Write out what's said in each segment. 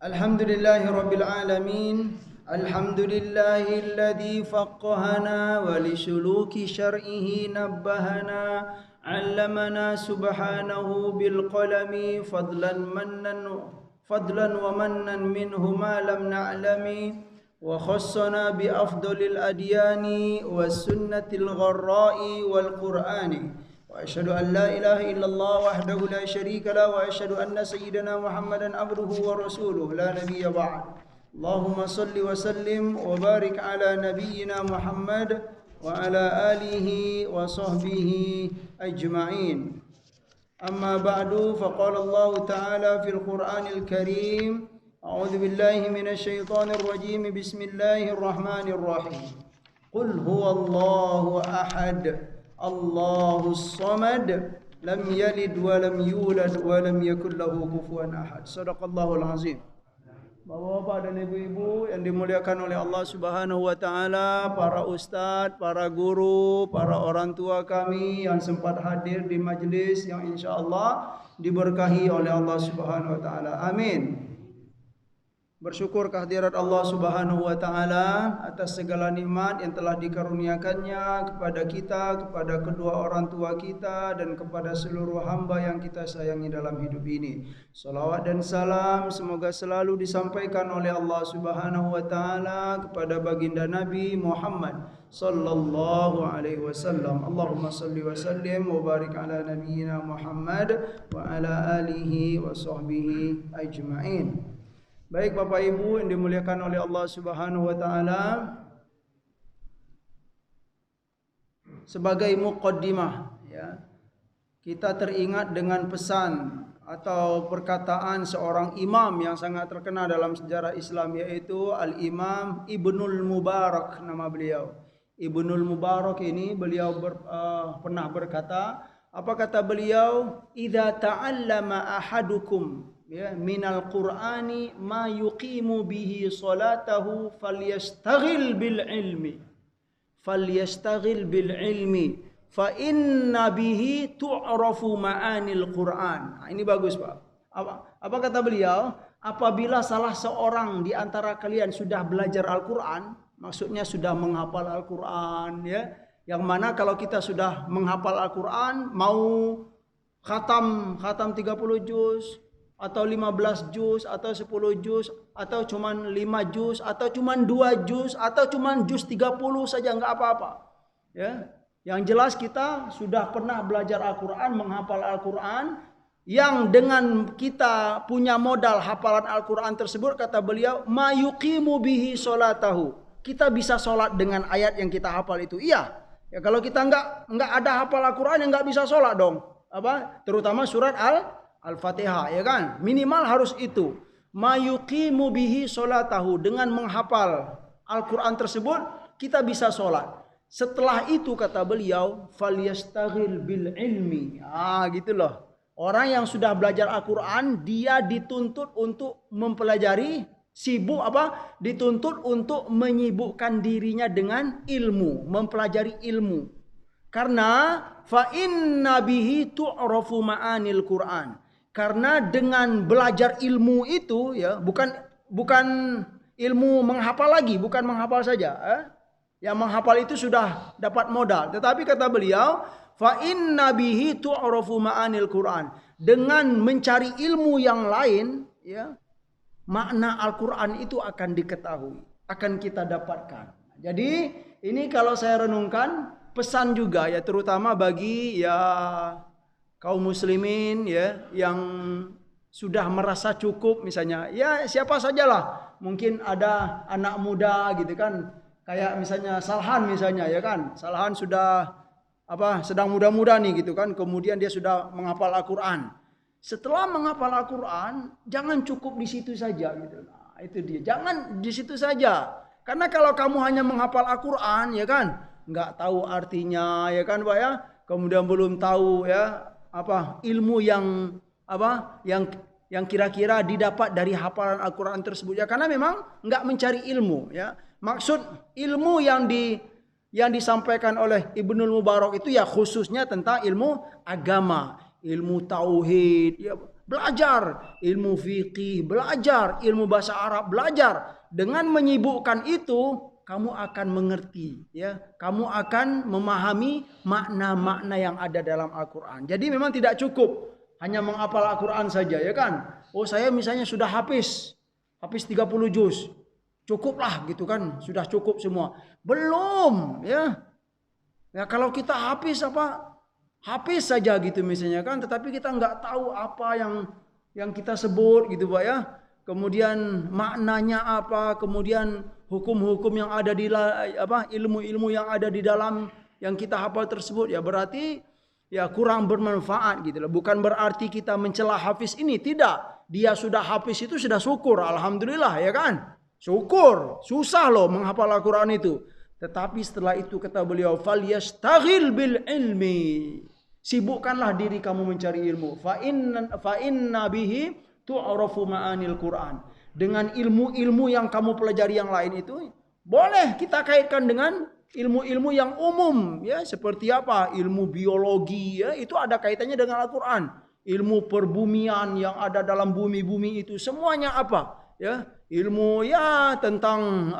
Alhamdulillahi Rabbil Alamin. Alhamdulillahi alladhi faqqahana wa li suluki syar'ihi nabbahana. Allamana subhanahu bil qalami fadlan wa mannan minhu ma lam na'lami. Wa khassana bi afdalil adyani was sunnatil gharra'i wal qur'ani. وأشهد أن لا إله إلا الله وحده لا شريك له وأشهد أن سيدنا محمدا عبده ورسوله لا نبي بعد. اللهم صل وسلم وبارك على نبينا محمد وعلى آله وصحبه أجمعين. أما بعد فقال الله تعالى في القرآن الكريم: أعوذ بالله من الشيطان الرجيم بسم الله الرحمن الرحيم. قل هو الله أحد Allahus Samad lam yalid wa lam yulad wa lam yakul lahu kufuwan ahad. Shadaqallahul azim. Bapak-bapak dan ibu-ibu yang dimuliakan oleh Allah Subhanahu wa taala, para ustadz, para guru, para orang tua kami yang sempat hadir di majelis yang insyaallah diberkahi oleh Allah Subhanahu wa taala. Amin. Bersyukur kehadirat Allah Subhanahu wa taala atas segala nikmat yang telah dikaruniakannya kepada kita, kepada kedua orang tua kita dan kepada seluruh hamba yang kita sayangi dalam hidup ini. Salawat dan salam semoga selalu disampaikan oleh Allah Subhanahu wa taala kepada baginda Nabi Muhammad sallallahu alaihi wasallam. Allahumma salli wa sallim wa barik ala nabiyyina Muhammad wa ala alihi wa sahbihi ajma'in. Baik Bapak Ibu yang dimuliakan oleh Allah Subhanahu wa taala, sebagai muqaddimah ya, kita teringat dengan pesan atau perkataan seorang imam yang sangat terkenal dalam sejarah Islam, yaitu Al-Imam Ibnul Mubarak nama beliau. Ibnul Mubarak ini beliau pernah berkata, apa kata beliau? Idza ta'allama ahadukum ya minal qur'ani ma yuqimu bihi salatahu falyastaghil bil ilmi fa inna bihi tu'rafu ma'anil Qur'an. Nah, ini bagus Pak. Apa kata beliau? Apabila salah seorang di antara kalian sudah belajar Al-Qur'an, maksudnya sudah menghafal Al-Qur'an ya, yang mana kalau kita sudah menghafal Al-Qur'an, mau khatam 30 juz atau 15 juz atau 10 juz atau cuman 5 juz atau cuman 2 juz atau cuman juz 30 saja enggak apa-apa. Ya. Yang jelas kita sudah pernah belajar Al-Qur'an, menghafal Al-Qur'an, yang dengan kita punya modal hafalan Al-Qur'an tersebut, kata beliau, ma yuqimu bihi salatahu. Kita bisa sholat dengan ayat yang kita hafal itu. Iya. Ya kalau kita enggak ada hafal Al-Qur'an, ya enggak bisa sholat dong. Apa? Terutama surat Al-Fatihah ya kan, minimal harus itu. Ma yuqimu bihi salatahu, dengan menghafal Al-Qur'an tersebut kita bisa sholat. Setelah itu kata beliau, falyastaghil bil ilmi. Gitu loh. Orang yang sudah belajar Al-Qur'an dia dituntut untuk mempelajari, dituntut untuk menyibukkan dirinya dengan ilmu, mempelajari ilmu. Karena fa inna bihi tu'rafu ma'anil Qur'an. Karena dengan belajar ilmu itu ya, bukan ilmu menghafal lagi, bukan menghafal saja. Yang menghafal itu sudah dapat modal. Tetapi kata beliau, fa inna bihi tu'rafu ma'anil Qur'an. Dengan mencari ilmu yang lain, ya, makna Al-Qur'an itu akan diketahui, akan kita dapatkan. Jadi ini kalau saya renungkan pesan juga ya, terutama bagi ya kaum muslimin ya yang sudah merasa cukup, misalnya ya siapa sajalah, mungkin ada anak muda gitu kan, kayak misalnya Salhan misalnya ya kan, Salhan sudah sedang muda-muda nih gitu kan, kemudian dia sudah menghafal Al-Qur'an. Setelah menghafal Al-Qur'an jangan cukup di situ saja gitu. Nah, itu dia, jangan di situ saja. Karena kalau kamu hanya menghafal Al-Qur'an ya kan, nggak tahu artinya ya kan Pak ya, kemudian belum tahu ya ilmu yang kira-kira didapat dari hafalan Al-Qur'an tersebut ya, karena memang enggak mencari ilmu ya. Maksud ilmu yang disampaikan oleh Ibnul Mubarak itu ya khususnya tentang ilmu agama, ilmu tauhid ya, belajar ilmu fikih, belajar ilmu bahasa Arab, belajar. Dengan menyibukkan itu, kamu akan mengerti, ya. Kamu akan memahami makna-makna yang ada dalam Al-Quran. Jadi memang tidak cukup hanya menghafal Al-Quran saja, ya kan? Oh, saya misalnya sudah habis 30 juz. Cukuplah gitu kan, sudah cukup semua. Belum, ya. Ya kalau kita habis saja gitu misalnya kan, tetapi kita nggak tahu apa yang kita sebut gitu Pak ya. Kemudian maknanya apa, kemudian hukum-hukum yang ada di ilmu-ilmu yang ada di dalam yang kita hafal tersebut, ya berarti ya kurang bermanfaat gitu loh. Bukan berarti kita mencela hafiz ini, tidak. Dia sudah hafiz itu sudah syukur, alhamdulillah ya kan. Syukur, susah loh menghafal Al-Quran itu. Tetapi setelah itu kata beliau, falyastaghil bil ilmi. Sibukkanlah diri kamu mencari ilmu. Fa inna bihi tu'rafu ma'anil Quran. Dengan ilmu-ilmu yang kamu pelajari yang lain itu, boleh kita kaitkan dengan ilmu-ilmu yang umum, ya, seperti apa? Ilmu biologi, ya, itu ada kaitannya dengan Al-Quran. Ilmu perbumian yang ada dalam bumi-bumi itu semuanya apa? Ya, ilmu ya tentang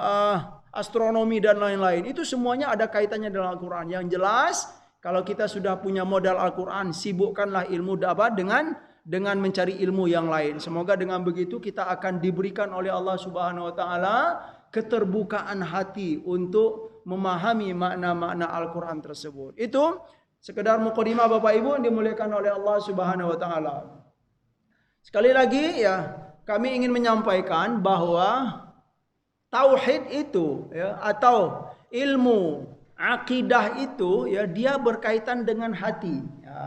astronomi dan lain-lain, itu semuanya ada kaitannya dengan Al-Quran. Yang jelas, kalau kita sudah punya modal Al-Quran, sibukkanlah ilmu dengan mencari ilmu yang lain. Semoga dengan begitu kita akan diberikan oleh Allah Subhanahu wa taala keterbukaan hati untuk memahami makna-makna Al-Quran tersebut. Itu sekedar mukadimah Bapak Ibu yang dimuliakan oleh Allah Subhanahu wa taala. Sekali lagi ya, kami ingin menyampaikan bahwa tauhid itu ya, atau ilmu akidah itu ya, dia berkaitan dengan hati. Ya,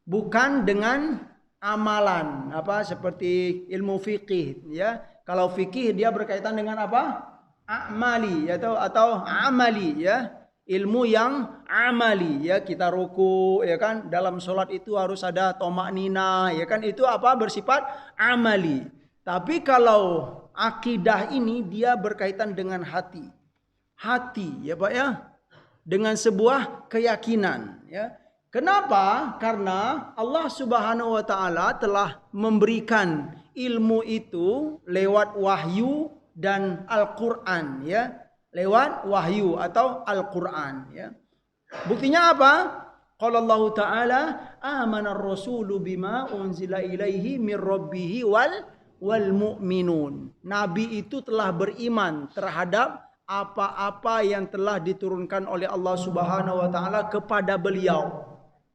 bukan dengan amalan seperti ilmu fikih ya. Kalau fikih dia berkaitan dengan apa? Amali atau amali ya. Ilmu yang amali ya, kita ruku ya kan, dalam sholat itu harus ada tomaknina ya kan, itu bersifat amali. Tapi kalau akidah ini dia berkaitan dengan hati. Hati ya Pak ya, dengan sebuah keyakinan ya. Kenapa? Karena Allah Subhanahu wa taala telah memberikan ilmu itu lewat wahyu dan Al-Qur'an ya. Lewat wahyu atau Al-Qur'an ya. Buktinya apa? Qala Allah Ta'ala, amana ar-rasulu bima unzila ilaihi mir rabbih wal mu'minun. Nabi itu telah beriman terhadap apa-apa yang telah diturunkan oleh Allah Subhanahu wa taala kepada beliau.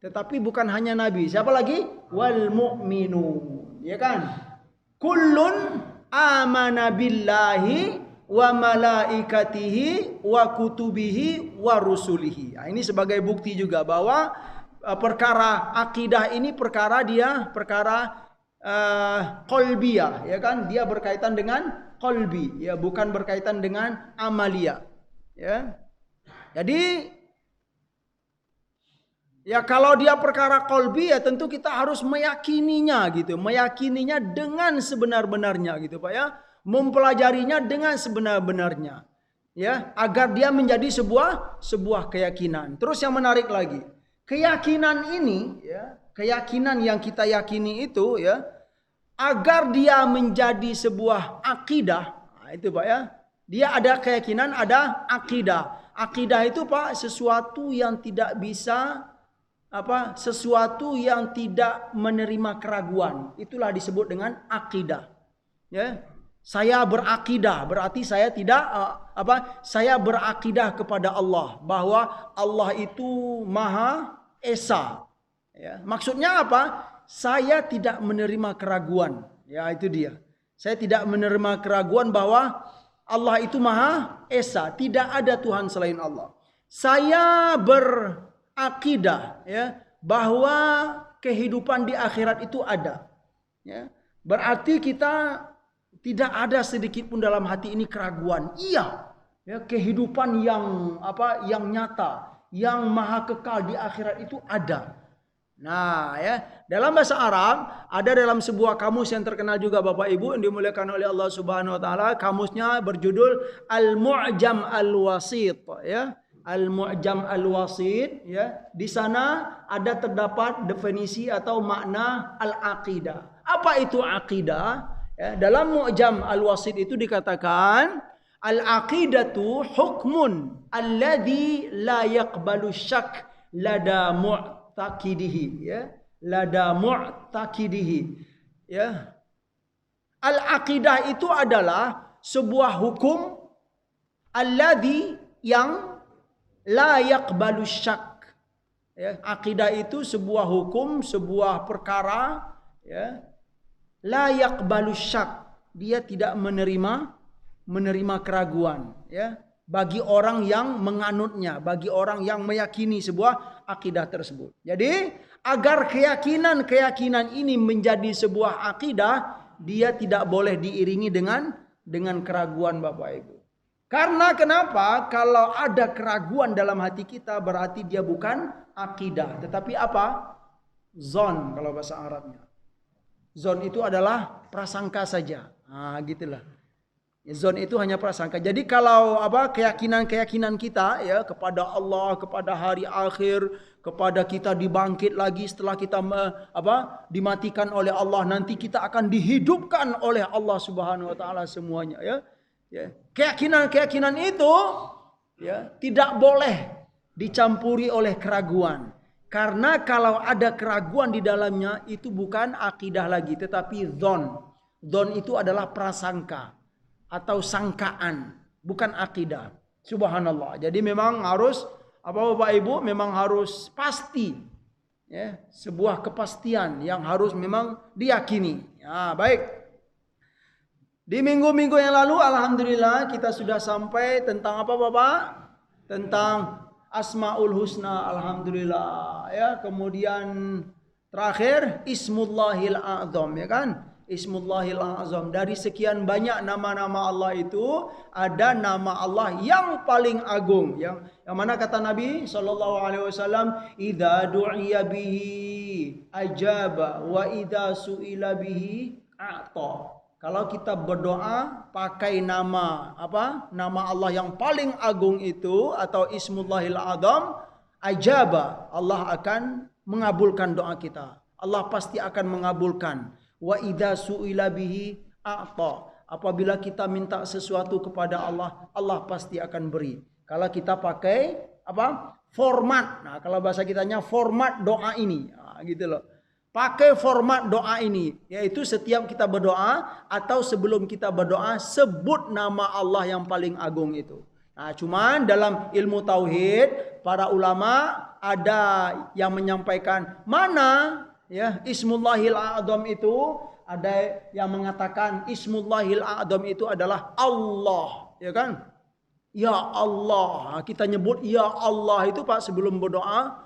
Tetapi bukan hanya Nabi, siapa lagi? Wal mu'minun, ya kan? Kullun amana billahi wa malaikatihi wa kutubihi wa rusulihi. Nah, ini sebagai bukti juga bahwa perkara akidah ini perkara qalbiyah, ya kan? Dia berkaitan dengan qalbi, ya, bukan berkaitan dengan amalia, ya. Jadi ya kalau dia perkara qalbi ya tentu kita harus meyakininya gitu, meyakininya dengan sebenar-benarnya gitu Pak ya, mempelajarinya dengan sebenar-benarnya ya, agar dia menjadi sebuah keyakinan. Terus yang menarik lagi, keyakinan ini ya, keyakinan yang kita yakini itu ya, agar dia menjadi sebuah akidah, nah, itu Pak ya, dia ada keyakinan, ada akidah. Akidah itu Pak sesuatu yang tidak bisa sesuatu yang tidak menerima keraguan, itulah disebut dengan akidah. Ya, saya berakidah berarti saya tidak saya berakidah kepada Allah bahwa Allah itu Maha Esa. Ya, maksudnya apa? Saya tidak menerima keraguan. Ya, itu dia. Saya tidak menerima keraguan bahwa Allah itu Maha Esa, tidak ada Tuhan selain Allah. Saya berakidah ya bahwa kehidupan di akhirat itu ada. Ya. Berarti kita tidak ada sedikit pun dalam hati ini keraguan. Iya, ya, kehidupan yang yang nyata, yang maha kekal di akhirat itu ada. Nah, ya, dalam bahasa Arab ada dalam sebuah kamus yang terkenal juga Bapak Ibu yang dimuliakan oleh Allah Subhanahu wa taala, kamusnya berjudul Al-Mu'jam Al-Wasit ya. Al-Mu'jam Al-Wasit, ya. Di sana ada terdapat definisi atau makna al-aqidah. Apa itu aqidah? Ya, dalam Mu'jam Al-Wasit itu dikatakan al-aqidatu hukmun alladhi la yaqbalu syak lada mu'taqidihi, ya. Lada mu'taqidihi, ya. Al-aqidah itu adalah sebuah hukum alladhi yang la yaqbalu syak. Ya, akidah itu sebuah hukum, sebuah perkara, ya. La yaqbalu syak. Dia tidak menerima keraguan, ya. Bagi orang yang menganutnya, bagi orang yang meyakini sebuah akidah tersebut. Jadi, agar keyakinan ini menjadi sebuah akidah, dia tidak boleh diiringi dengan keraguan, Bapak Ibu. Karena kenapa? Kalau ada keraguan dalam hati kita berarti dia bukan akidah, tetapi apa? Zon kalau bahasa Arabnya. Zon itu adalah prasangka saja. Nah, gitulah. Zon itu hanya prasangka. Jadi kalau keyakinan kita, ya, kepada Allah, kepada hari akhir, kepada kita dibangkit lagi setelah kita dimatikan oleh Allah, nanti kita akan dihidupkan oleh Allah Subhanahu wa taala semuanya, ya. Ya. Keyakinan itu, ya, tidak boleh dicampuri oleh keraguan. Karena kalau ada keraguan di dalamnya itu bukan akidah lagi, tetapi dzon. Dzon itu adalah prasangka atau sangkaan, bukan akidah. Subhanallah. Jadi memang harus Bapak Ibu, memang harus pasti, ya, sebuah kepastian yang harus memang diyakini. Ya, baik. Di minggu-minggu yang lalu alhamdulillah kita sudah sampai tentang apa Bapak? Tentang Asmaul Husna, alhamdulillah, ya. Kemudian terakhir Ismullahil A'zam, ya kan? Ismullahil A'zam. Dari sekian banyak nama-nama Allah itu ada nama Allah yang paling agung, yang mana kata Nabi sallallahu alaihi wasallam, "Idza du'iya bihi ajaba wa idza su'ila bihi a'ta." Kalau kita berdoa pakai nama Nama Allah yang paling agung itu atau Ismullahil A'zam, ajaba, Allah akan mengabulkan doa kita. Allah pasti akan mengabulkan. Wa idza su'ila bihi a'ta. Apabila kita minta sesuatu kepada Allah, Allah pasti akan beri. Kalau kita pakai format. Nah, kalau bahasa kitanya format doa ini. Nah, gitu loh. Pakai format doa ini, yaitu setiap kita berdoa atau sebelum kita berdoa sebut nama Allah yang paling agung itu. Nah, cuman dalam ilmu tauhid para ulama ada yang menyampaikan mana, ya, Ismullahil A'zam itu, ada yang mengatakan Ismullahil A'zam itu adalah Allah, ya kan? Ya Allah, kita nyebut ya Allah itu Pak sebelum berdoa,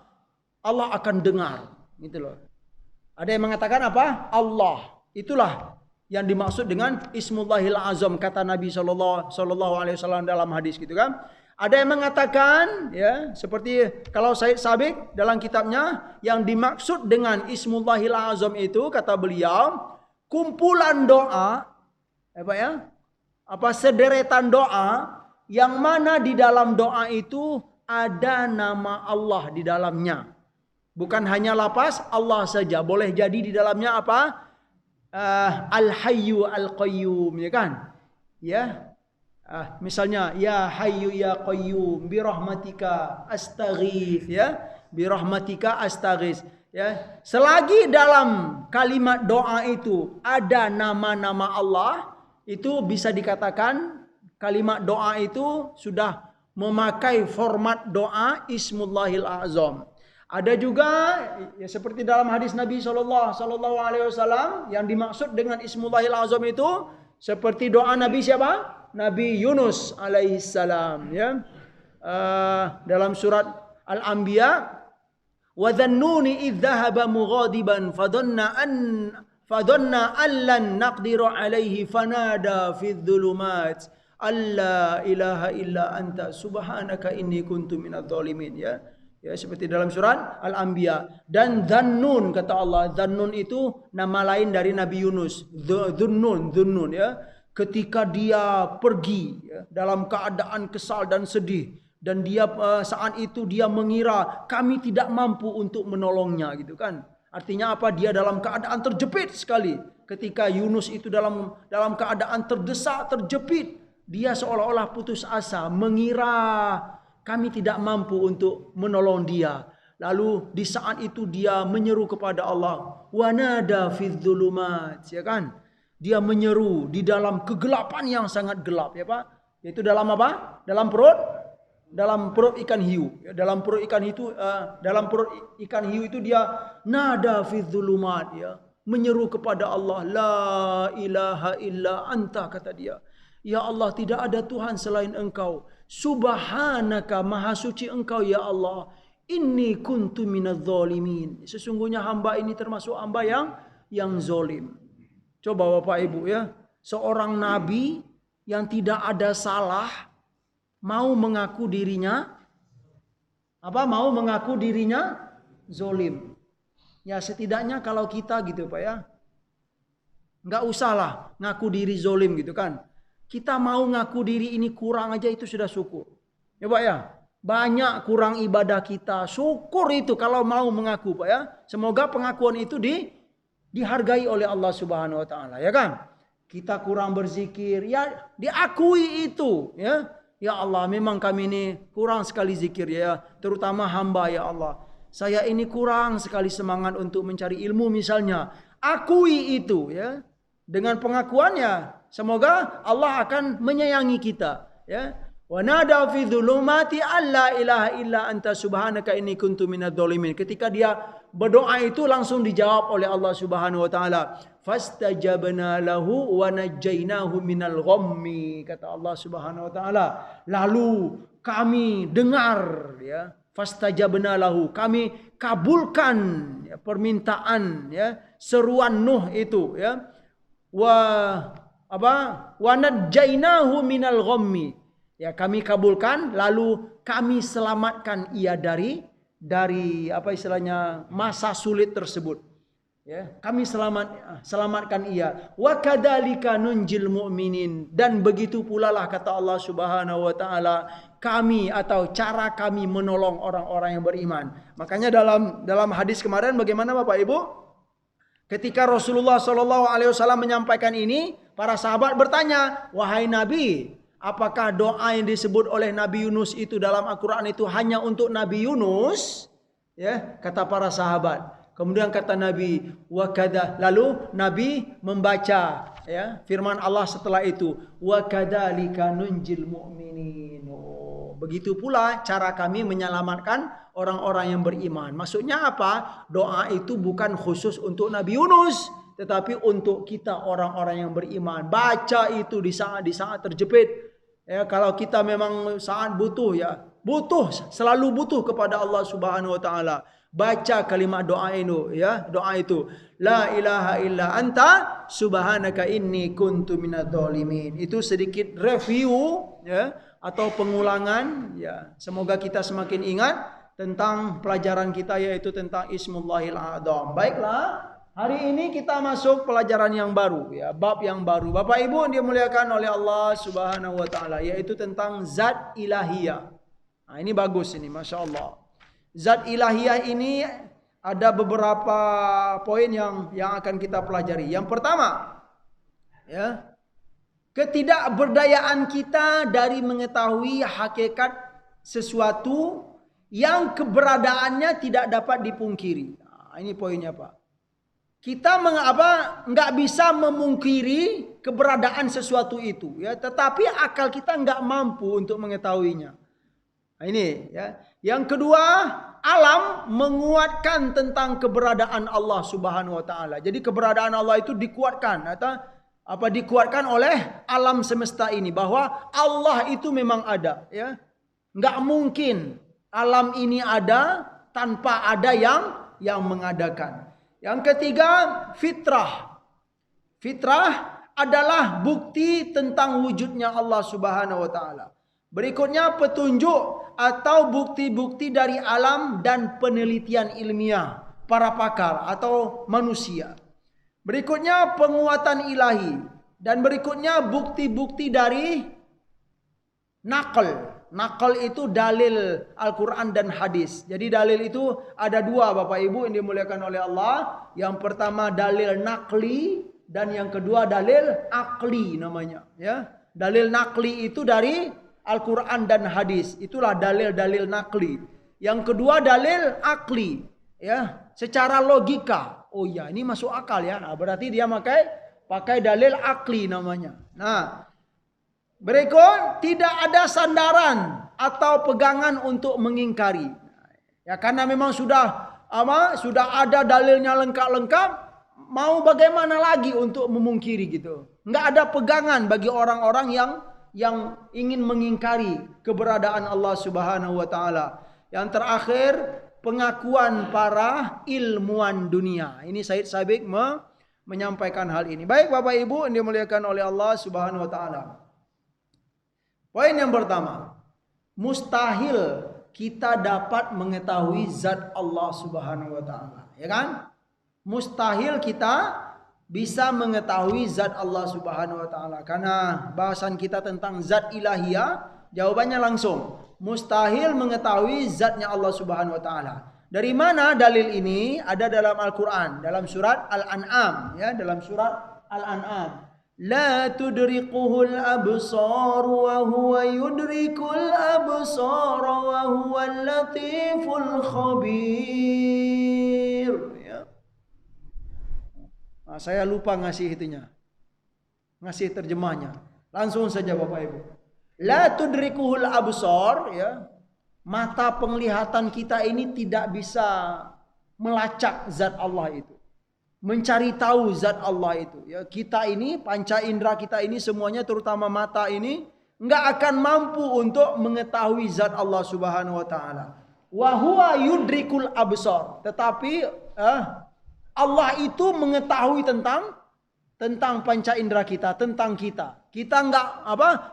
Allah akan dengar, gitu loh. Ada yang mengatakan apa? Allah. Itulah yang dimaksud dengan Ismullahil A'zam kata Nabi sallallahu alaihi wasallam dalam hadis, gitu kan. Ada yang mengatakan, ya, seperti kalau Said Sabiq dalam kitabnya, yang dimaksud dengan Ismullahil A'zam itu kata beliau kumpulan doa, sederetan doa yang mana di dalam doa itu ada nama Allah di dalamnya. Bukan hanya lafaz Allah saja, boleh jadi di dalamnya Al-Hayyu Al-Qayyum, ya kan? Ya. Misalnya ya Hayyu ya Qayyum bi rahmatika astaghits, ya. Bi rahmatika astaghits, ya. Selagi dalam kalimat doa itu ada nama-nama Allah, itu bisa dikatakan kalimat doa itu sudah memakai format doa Ismullahil A'zam. Ada juga, ya, seperti dalam hadis Nabi sallallahu alaihi wasallam yang dimaksud dengan Ismullahil A'zam itu seperti doa Nabi siapa? Nabi Yunus alaihi salam, ya. Dalam surat Al-Anbiya, wa dhannuni idh dhahaba mughadiban fadhanna allan naqdiru alaihi fanada fi dhulumat alla ilaha illa anta subhanaka inni kuntu minadh dhalimin, ya. Ya, seperti dalam surat Al-Anbiya. Dan Dhannun, kata Allah, Dhannun itu nama lain dari Nabi Yunus. Dhunnun, ya. Ketika dia pergi, ya, dalam keadaan kesal dan sedih dan dia saat itu dia mengira kami tidak mampu untuk menolongnya gitu kan. Artinya apa? Dia dalam keadaan terjepit sekali. Ketika Yunus itu dalam keadaan terdesak, terjepit, dia seolah-olah putus asa, mengira kami tidak mampu untuk menolong dia. Lalu di saat itu dia menyeru kepada Allah, wanada fidzulumat, ya kan? Dia menyeru di dalam kegelapan yang sangat gelap, ya Pak. Yaitu dalam apa? Dalam perut ikan hiu. Dalam perut ikan hiu itu dia nada fidzulumat, ya, menyeru kepada Allah, la ilaha illa anta, kata dia. Ya Allah, tidak ada Tuhan selain Engkau. Subhanaka, maha suci Engkau ya Allah. Inni kuntu minadz zalimin. Sesungguhnya hamba ini termasuk hamba yang zalim. Coba Bapak Ibu ya, seorang nabi yang tidak ada salah mau mengaku dirinya zalim. Ya setidaknya kalau kita gitu Pak ya, nggak usahlah ngaku diri zalim gitu kan. Kita mau ngaku diri ini kurang aja itu sudah syukur. Ya Pak ya, banyak kurang ibadah kita, syukur itu kalau mau mengaku Pak ya. Semoga pengakuan itu dihargai oleh Allah Subhanahu wa taala, ya kan? Kita kurang berzikir, ya diakui itu, ya. Ya Allah, memang kami ini kurang sekali zikir ya, terutama hamba ya Allah. Saya ini kurang sekali semangat untuk mencari ilmu misalnya. Akui itu ya. Dengan pengakuannya, semoga Allah akan menyayangi kita, ya. Wa nada fi dzulumati alla ilaha illa anta subhanaka inni kuntu minadz zalimin. Ketika dia berdoa itu langsung dijawab oleh Allah Subhanahu wa taala. Fastajabna lahu wa najjainahu minal ghammi, kata Allah Subhanahu wa taala. Lalu kami dengar ya, fastajabna lahu, kami kabulkan ya, permintaan ya, seruan Nuh itu ya. Wa najjainahu minal ghammi. Ya, kami kabulkan lalu kami selamatkan ia dari apa istilahnya masa sulit tersebut. Ya, kami selamatkan ia. Wa kadzalika nunjil mu'minin, dan begitu pula lah kata Allah Subhanahu wa taala, kami atau cara kami menolong orang-orang yang beriman. Makanya dalam hadis kemarin bagaimana Bapak Ibu? Ketika Rasulullah SAW menyampaikan ini, para sahabat bertanya, wahai Nabi, apakah doa yang disebut oleh Nabi Yunus itu dalam Al-Quran itu hanya untuk Nabi Yunus? Ya, kata para sahabat. Kemudian kata Nabi, wakada. Lalu Nabi membaca ya firman Allah setelah itu, wakadzalika nunjil mu'minin. Oh, begitu pula cara kami menyelamatkan orang-orang yang beriman. Maksudnya apa? Doa itu bukan khusus untuk Nabi Yunus, tetapi untuk kita orang-orang yang beriman. Baca itu di saat terjepit. Ya, kalau kita memang saat butuh ya, selalu butuh kepada Allah Subhanahu wa taala. Baca kalimat doa itu ya, doa itu. La ilaha illa anta subhanaka inni kuntu minadz zalimin. Itu sedikit review ya atau pengulangan ya. Semoga kita semakin ingat tentang pelajaran kita yaitu tentang Ismullahil A'dzam. Baiklah. Hari ini kita masuk pelajaran yang baru ya, bab yang baru. Bapak Ibu yang dimuliakan oleh Allah Subhanahu wa taala, yaitu tentang zat ilahiyah. Nah, ini bagus ini, Masya Allah. Zat ilahiyah ini ada beberapa poin yang akan kita pelajari. Yang pertama, ya, ketidakberdayaan kita dari mengetahui hakikat sesuatu yang keberadaannya tidak dapat dipungkiri. Nah, ini poinnya Pak. Kita nggak bisa memungkiri keberadaan sesuatu itu, ya. Tetapi akal kita nggak mampu untuk mengetahuinya. Nah, ini, ya. Yang kedua, alam menguatkan tentang keberadaan Allah Subhanahu Wa Taala. Jadi keberadaan Allah itu dikuatkan, atau dikuatkan oleh alam semesta ini bahwa Allah itu memang ada, ya. Nggak mungkin alam ini ada tanpa ada yang mengadakan. Yang ketiga, fitrah. Fitrah adalah bukti tentang wujudnya Allah Subhanahu wa taala. Berikutnya petunjuk atau bukti-bukti dari alam dan penelitian ilmiah para pakar atau manusia. Berikutnya penguatan ilahi, dan berikutnya bukti-bukti dari nakal Nakal itu dalil Al-Quran dan hadis. Jadi dalil itu ada dua Bapak Ibu yang dimuliakan oleh Allah. Yang pertama dalil nakli dan yang kedua dalil akli namanya. Ya, dalil nakli itu dari Al-Quran dan hadis. Itulah dalil-dalil nakli. Yang kedua dalil akli. Ya, secara logika. Oh ya, ini masuk akal ya. Nah, berarti dia pakai dalil akli namanya. Nah, berikut tidak ada sandaran atau pegangan untuk mengingkari. Ya, karena memang sudah ada dalilnya lengkap-lengkap, mau bagaimana lagi untuk memungkiri gitu. Enggak ada pegangan bagi orang-orang yang ingin mengingkari keberadaan Allah Subhanahu wa taala. Yang terakhir, pengakuan para ilmuwan dunia. Ini Said Sabiq menyampaikan hal ini. Baik Bapak Ibu yang dimuliakan oleh Allah Subhanahu wa taala. Poin yang pertama, mustahil kita dapat mengetahui zat Allah Subhanahu wa taala, ya kan? Mustahil kita bisa mengetahui zat Allah Subhanahu wa taala karena bahasan kita tentang zat ilahiyah, jawabannya langsung, mustahil mengetahui zatnya Allah Subhanahu wa taala. Dari mana dalil ini? Ada dalam Al-Qur'an, dalam surat Al-An'am, ya, dalam surat Al-An'am. La tudrikuhul absar wa huwa yudrikul absar wa huwal latiful khabir. Ya. Nah, saya lupa ngasih itunya, ngasih terjemahnya. Langsung saja Bapak Ibu. La tudrikuhul absar, ya. Mata penglihatan kita ini tidak bisa melacak zat Allah itu. Mencari tahu zat Allah itu. Ya, kita ini, panca indera kita ini semuanya, terutama mata ini, enggak akan mampu untuk mengetahui zat Allah Subhanahu wa taala. Wa huwa yudrikul absar. Tetapi Allah itu mengetahui tentang panca indera kita, tentang kita. Kita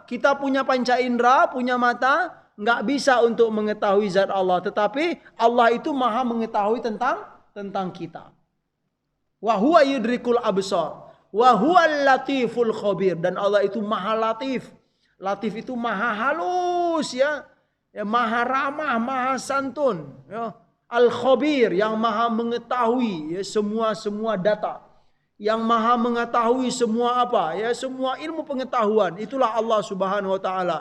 kita punya panca indera, punya mata, enggak bisa untuk mengetahui zat Allah, tetapi Allah itu Maha mengetahui tentang kita. Wa huwa yudrikul absar wa huwal latiful khabir, dan Allah itu Maha Latif. Latif itu maha halus, ya, maha ramah, maha santun, ya. Al khabir yang maha mengetahui, ya, semua data, yang maha mengetahui semua semua ilmu pengetahuan. Itulah Allah Subhanahu wa taala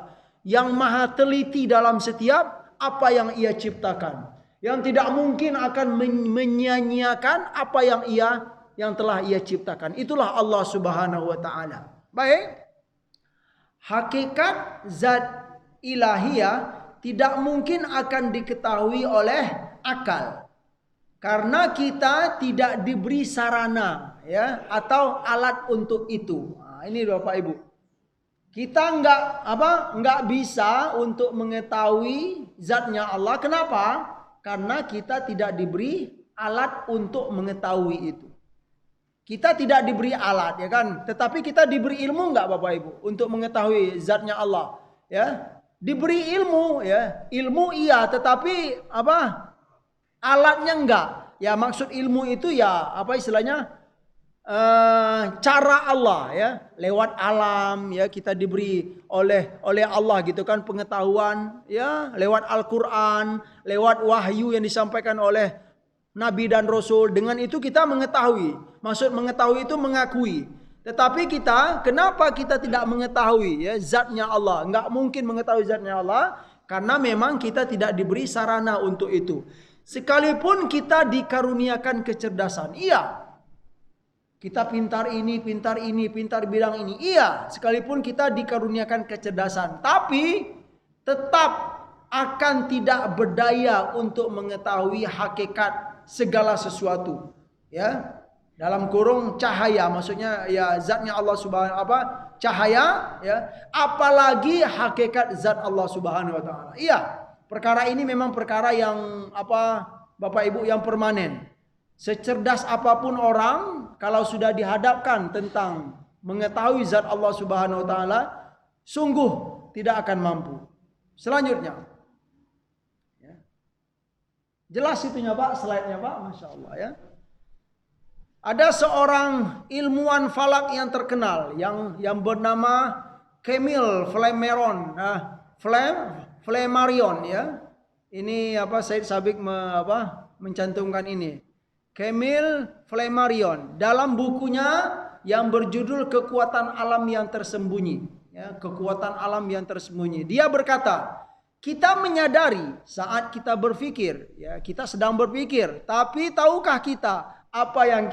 yang maha teliti dalam setiap apa yang Ia ciptakan, yang tidak mungkin akan menyia-nyiakan apa yang telah Ia ciptakan. Itulah Allah Subhanahu wa taala. Baik. Hakikat zat ilahiyah tidak mungkin akan diketahui oleh akal, karena kita tidak diberi sarana, ya, atau alat untuk itu. Nah, ini Bapak Ibu. Kita enggak bisa untuk mengetahui zatnya Allah. Kenapa? Karena kita tidak diberi alat untuk mengetahui itu. Kita tidak diberi alat, ya kan? Tetapi kita diberi ilmu enggak Bapak Ibu untuk mengetahui zatnya Allah, ya? Diberi ilmu, ya. Ilmu iya, tetapi alatnya enggak. Ya, maksud ilmu itu ya istilahnya? Cara Allah, ya, lewat alam, ya, kita diberi oleh Allah gitu kan pengetahuan, ya, lewat Al-Qur'an, lewat wahyu yang disampaikan oleh Nabi dan Rasul. Dengan itu kita mengetahui. Maksud mengetahui itu mengakui. Tetapi kenapa kita tidak mengetahui, ya, zatnya Allah? Enggak mungkin mengetahui zatnya Allah karena memang kita tidak diberi sarana untuk itu. Sekalipun kita dikaruniakan kecerdasan, iya. Kita pintar ini, pintar bidang ini. Iya, sekalipun kita dikaruniakan kecerdasan, tapi tetap akan tidak berdaya untuk mengetahui hakikat segala sesuatu, ya. Dalam kurung cahaya, maksudnya ya zatnya Allah Subhanahu cahaya, ya. Apalagi hakikat zat Allah Subhanahu wa taala. Iya, perkara ini memang perkara yang Bapak Ibu, yang permanen. Secerdas apapun orang, kalau sudah dihadapkan tentang mengetahui zat Allah Subhanahu wa taala, sungguh tidak akan mampu. Selanjutnya, ya. Jelas itunya Pak, slide-nya Pak, Masya Allah, ya. Ada seorang ilmuwan falak yang terkenal yang bernama Camille Flammarion. Flammarion ya. Ini Said Sabiq mencantumkan ini. Camille Flammarion dalam bukunya yang berjudul Kekuatan Alam yang Tersembunyi, ya, kekuatan alam yang tersembunyi. Dia berkata, kita menyadari saat kita berpikir, ya, kita sedang berpikir, tapi tahukah kita apa yang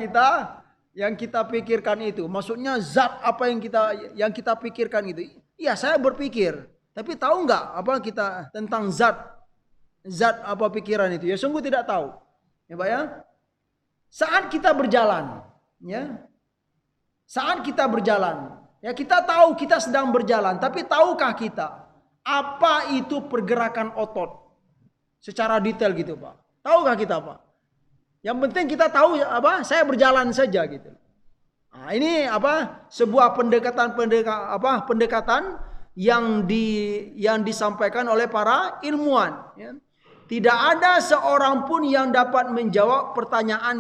kita pikirkan itu? Maksudnya zat apa yang kita pikirkan itu? Iya, saya berpikir, tapi tahu nggak apa kita tentang zat apa pikiran itu? Ya sungguh tidak tahu. Ya, Pak ya. Saat kita berjalan, ya. Saat kita berjalan, ya kita tahu kita sedang berjalan, tapi tahukah kita apa itu pergerakan otot secara detail gitu, Pak? Tahukah kita, Pak? Yang penting kita tahu saya berjalan saja gitu. Nah, ini sebuah pendekatan yang disampaikan oleh para ilmuwan, ya. Tidak ada seorang pun yang dapat menjawab pertanyaan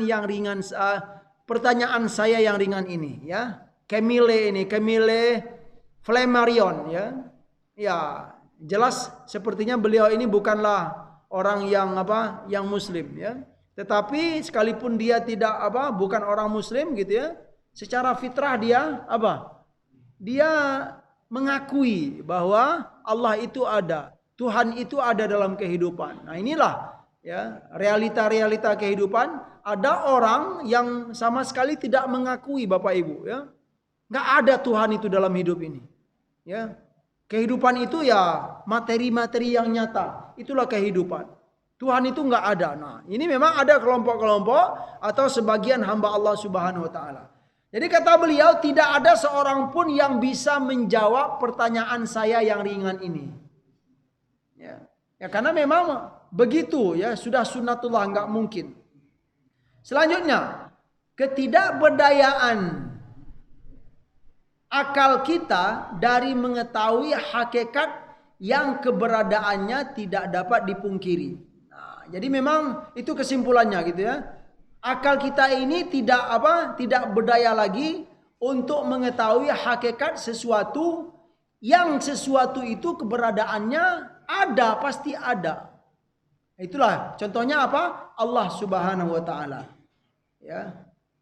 saya yang ringan ini, ya. Camille Flammarion, ya. Ya, jelas sepertinya beliau ini bukanlah orang yang muslim, ya. Tetapi sekalipun dia bukan orang muslim gitu, ya. Secara fitrah dia Dia mengakui bahwa Allah itu ada, Tuhan itu ada dalam kehidupan. Nah, inilah, ya, realita-realita kehidupan. Ada orang yang sama sekali tidak mengakui, Bapak Ibu, ya. Nggak ada Tuhan itu dalam hidup ini, ya. Kehidupan itu ya materi-materi yang nyata. Itulah kehidupan. Tuhan itu nggak ada. Nah, ini memang ada kelompok-kelompok atau sebagian hamba Allah Subhanahu wa taala. Jadi kata beliau, tidak ada seorang pun yang bisa menjawab pertanyaan saya yang ringan ini. Ya, karena memang begitu, ya, sudah sunnatullah, nggak mungkin. Selanjutnya, ketidakberdayaan akal kita dari mengetahui hakikat yang keberadaannya tidak dapat dipungkiri. Nah, jadi memang itu kesimpulannya gitu, ya. Akal kita ini tidak berdaya lagi untuk mengetahui hakikat sesuatu itu keberadaannya ada, pasti ada. Itulah contohnya Allah Subhanahu wa taala. Ya.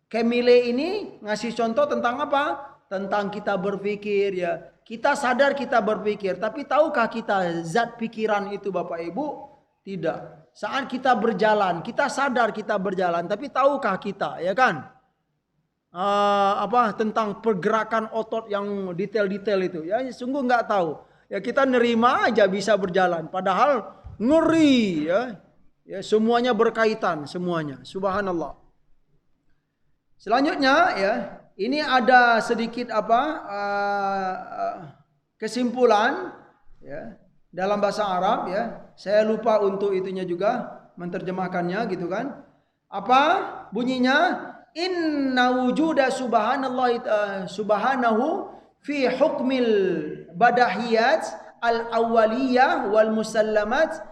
Camille ini ngasih contoh tentang tentang kita berpikir, ya. Kita sadar kita berpikir, tapi tahukah kita zat pikiran itu, Bapak Ibu? Tidak. Saat kita berjalan, kita sadar kita berjalan, tapi tahukah kita, ya kan? Tentang pergerakan otot yang detail-detail itu, ya, sungguh nggak tahu. Ya, kita nerima aja bisa berjalan, padahal ngeri, ya. Ya, semuanya berkaitan, semuanya. Subhanallah. Selanjutnya, ya, ini ada sedikit kesimpulan, ya, dalam bahasa Arab, ya. Saya lupa untuk itunya juga menerjemahkannya gitu kan. Apa bunyinya? Inna wujuda subhanahu fi hukmil badahiyat al-awwaliyah wal musallamat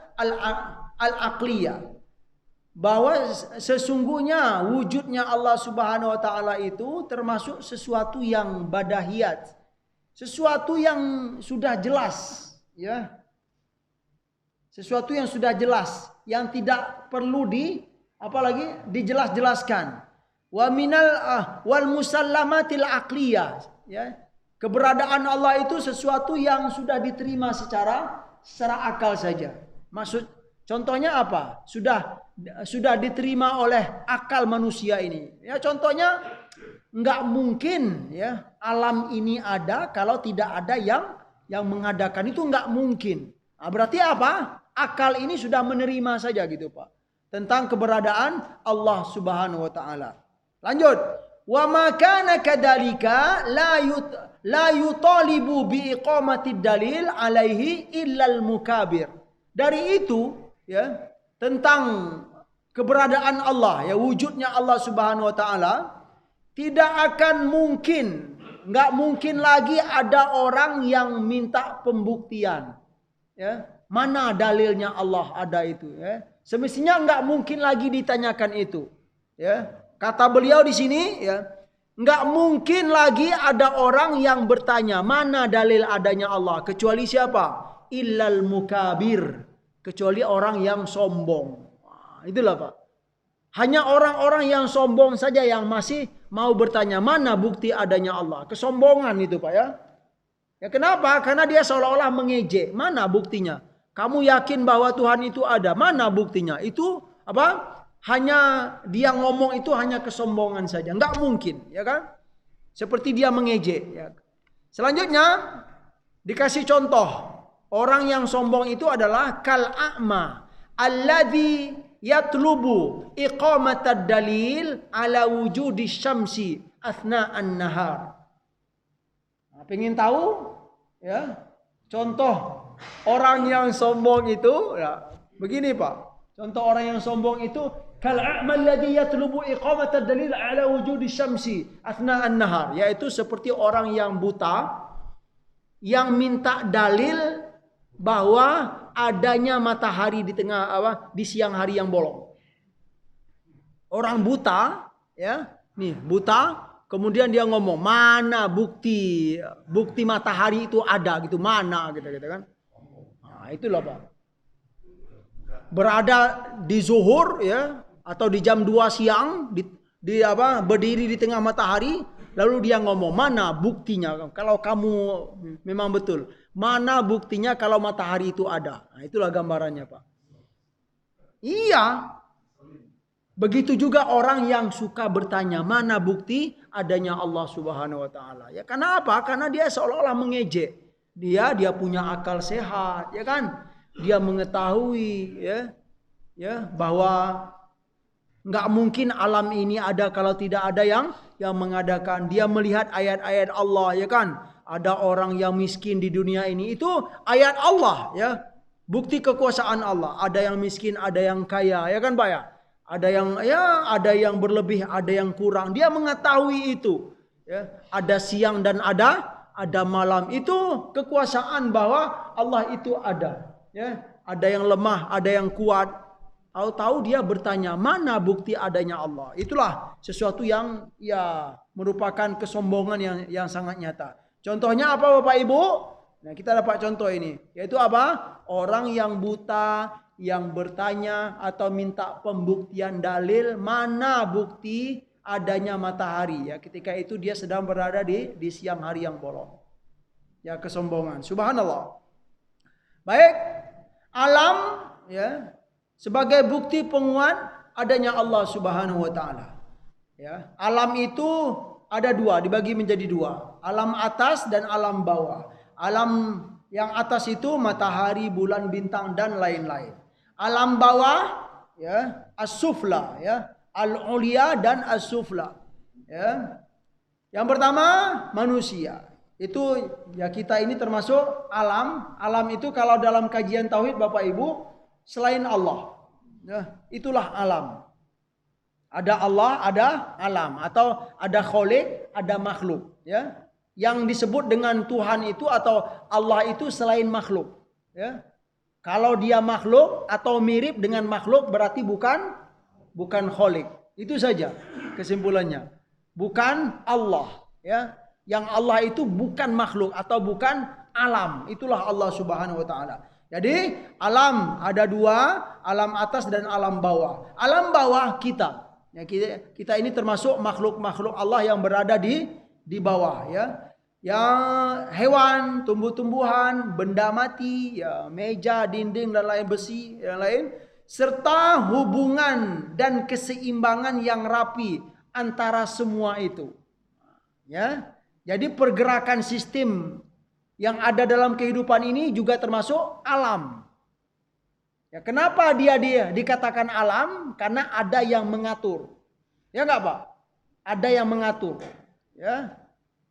al-aqliyah. Bahwa sesungguhnya wujudnya Allah Subhanahu wa taala itu termasuk sesuatu yang badahiyat, sesuatu yang sudah jelas, ya. Sesuatu yang sudah jelas, yang tidak perlu dijelas-jelaskan. Wa minal wal musallamatil aqliyah, ya. Keberadaan Allah itu sesuatu yang sudah diterima secara akal saja. Contohnya apa? Sudah diterima oleh akal manusia ini. Ya, contohnya nggak mungkin, ya, alam ini ada kalau tidak ada yang mengadakan, itu nggak mungkin. Nah, berarti apa? Akal ini sudah menerima saja gitu, Pak, tentang keberadaan Allah Subhanahu wa taala. Lanjut. Wa ma kana kadzalika la yutalibu bi iqamatid dalil alaihi illal mukabir. Dari itu, ya, tentang keberadaan Allah, ya, wujudnya Allah Subhanahu wa taala, tidak akan mungkin, nggak mungkin lagi ada orang yang minta pembuktian, ya. Mana dalilnya Allah ada itu, ya. Semestinya nggak mungkin lagi ditanyakan itu, ya. Kata beliau di sini, ya, nggak mungkin lagi ada orang yang bertanya mana dalil adanya Allah, kecuali siapa? illal mukabir, kecuali orang yang sombong. Itulah Pak. Hanya orang-orang yang sombong saja yang masih mau bertanya mana bukti adanya Allah. Kesombongan itu Pak ya. Ya kenapa? Karena dia seolah-olah mengejek. Mana buktinya? Kamu yakin bahwa Tuhan itu ada? Mana buktinya? Itu apa? Hanya dia ngomong itu hanya kesombongan saja. Enggak mungkin, ya kan? Seperti dia mengejek. Ya. Selanjutnya dikasih contoh. Orang yang sombong itu adalah kal a'ma alladzi yatlubu iqamatad dalil ala wujudi syamsi athna'an nahar. Nah, pengen tahu ya contoh orang yang sombong itu ya, begini Pak. Contoh orang yang sombong itu kal a'ma alladzi yatlubu iqamatad dalil ala wujudi syamsi athna'an nahar, yaitu seperti orang yang buta yang minta dalil bahwa adanya matahari di tengah di siang hari yang bolong. Orang buta ya, nih buta, kemudian dia ngomong, "Mana bukti matahari itu ada gitu, mana?" gitu kan. Nah, itulah Pak. Berada di zuhur ya atau di jam 2 siang berdiri di tengah matahari, lalu dia ngomong, "Mana buktinya kalau kamu memang betul? Mana buktinya kalau matahari itu ada?" Nah, itulah gambarannya Pak. Iya. Begitu juga orang yang suka bertanya, mana bukti adanya Allah Subhanahu wa taala? Ya karena apa? Karena dia seolah-olah mengejek. Dia punya akal sehat, ya kan? Dia mengetahui ya bahwa nggak mungkin alam ini ada kalau tidak ada yang mengadakan. Dia melihat ayat-ayat Allah, ya kan? Ada orang yang miskin di dunia ini, itu ayat Allah ya. Bukti kekuasaan Allah. Ada yang miskin, ada yang kaya, ya kan Pak ya? Ada yang berlebih, ada yang kurang. Dia mengetahui itu. Ya, ada siang dan ada malam. Itu kekuasaan bahwa Allah itu ada. Ya, ada yang lemah, ada yang kuat. Tahu-tahu dia bertanya, mana bukti adanya Allah? Itulah sesuatu yang ya merupakan kesombongan yang sangat nyata. Contohnya apa Bapak Ibu? Nah, kita dapat contoh ini, yaitu apa? Orang yang buta yang bertanya atau minta pembuktian dalil mana bukti adanya matahari ya, ketika itu dia sedang berada di siang hari yang bolong. Ya, kesombongan. Subhanallah. Baik, alam ya sebagai bukti penguat adanya Allah Subhanahu wa taala. Ya, alam itu ada dua, dibagi menjadi dua. Alam atas dan alam bawah. Alam yang atas itu matahari, bulan, bintang dan lain-lain. Alam bawah ya, as-sufla ya, al-ulia dan as-sufla. Ya. Yang pertama manusia. Itu ya kita ini termasuk alam. Alam itu kalau dalam kajian tauhid Bapak Ibu selain Allah. Ya, itulah alam. Ada Allah, ada alam, atau ada khaliq, ada makhluk, ya. Yang disebut dengan Tuhan itu atau Allah itu selain makhluk, ya. Kalau dia makhluk atau mirip dengan makhluk berarti bukan khaliq. Itu saja kesimpulannya. Bukan Allah, ya. Yang Allah itu bukan makhluk atau bukan alam. Itulah Allah Subhanahu wa taala. Jadi alam ada dua, alam atas dan alam bawah. Alam bawah kita. Ya, kita ini termasuk makhluk-makhluk Allah yang berada di bawah, ya. Yang hewan, tumbuh-tumbuhan, benda mati, ya, meja, dinding dan lain besi yang lain, serta hubungan dan keseimbangan yang rapi antara semua itu. Ya. Jadi pergerakan sistem yang ada dalam kehidupan ini juga termasuk alam. Ya, kenapa dia dikatakan alam? Karena ada yang mengatur. Ya enggak Pak? Ada yang mengatur. Ya.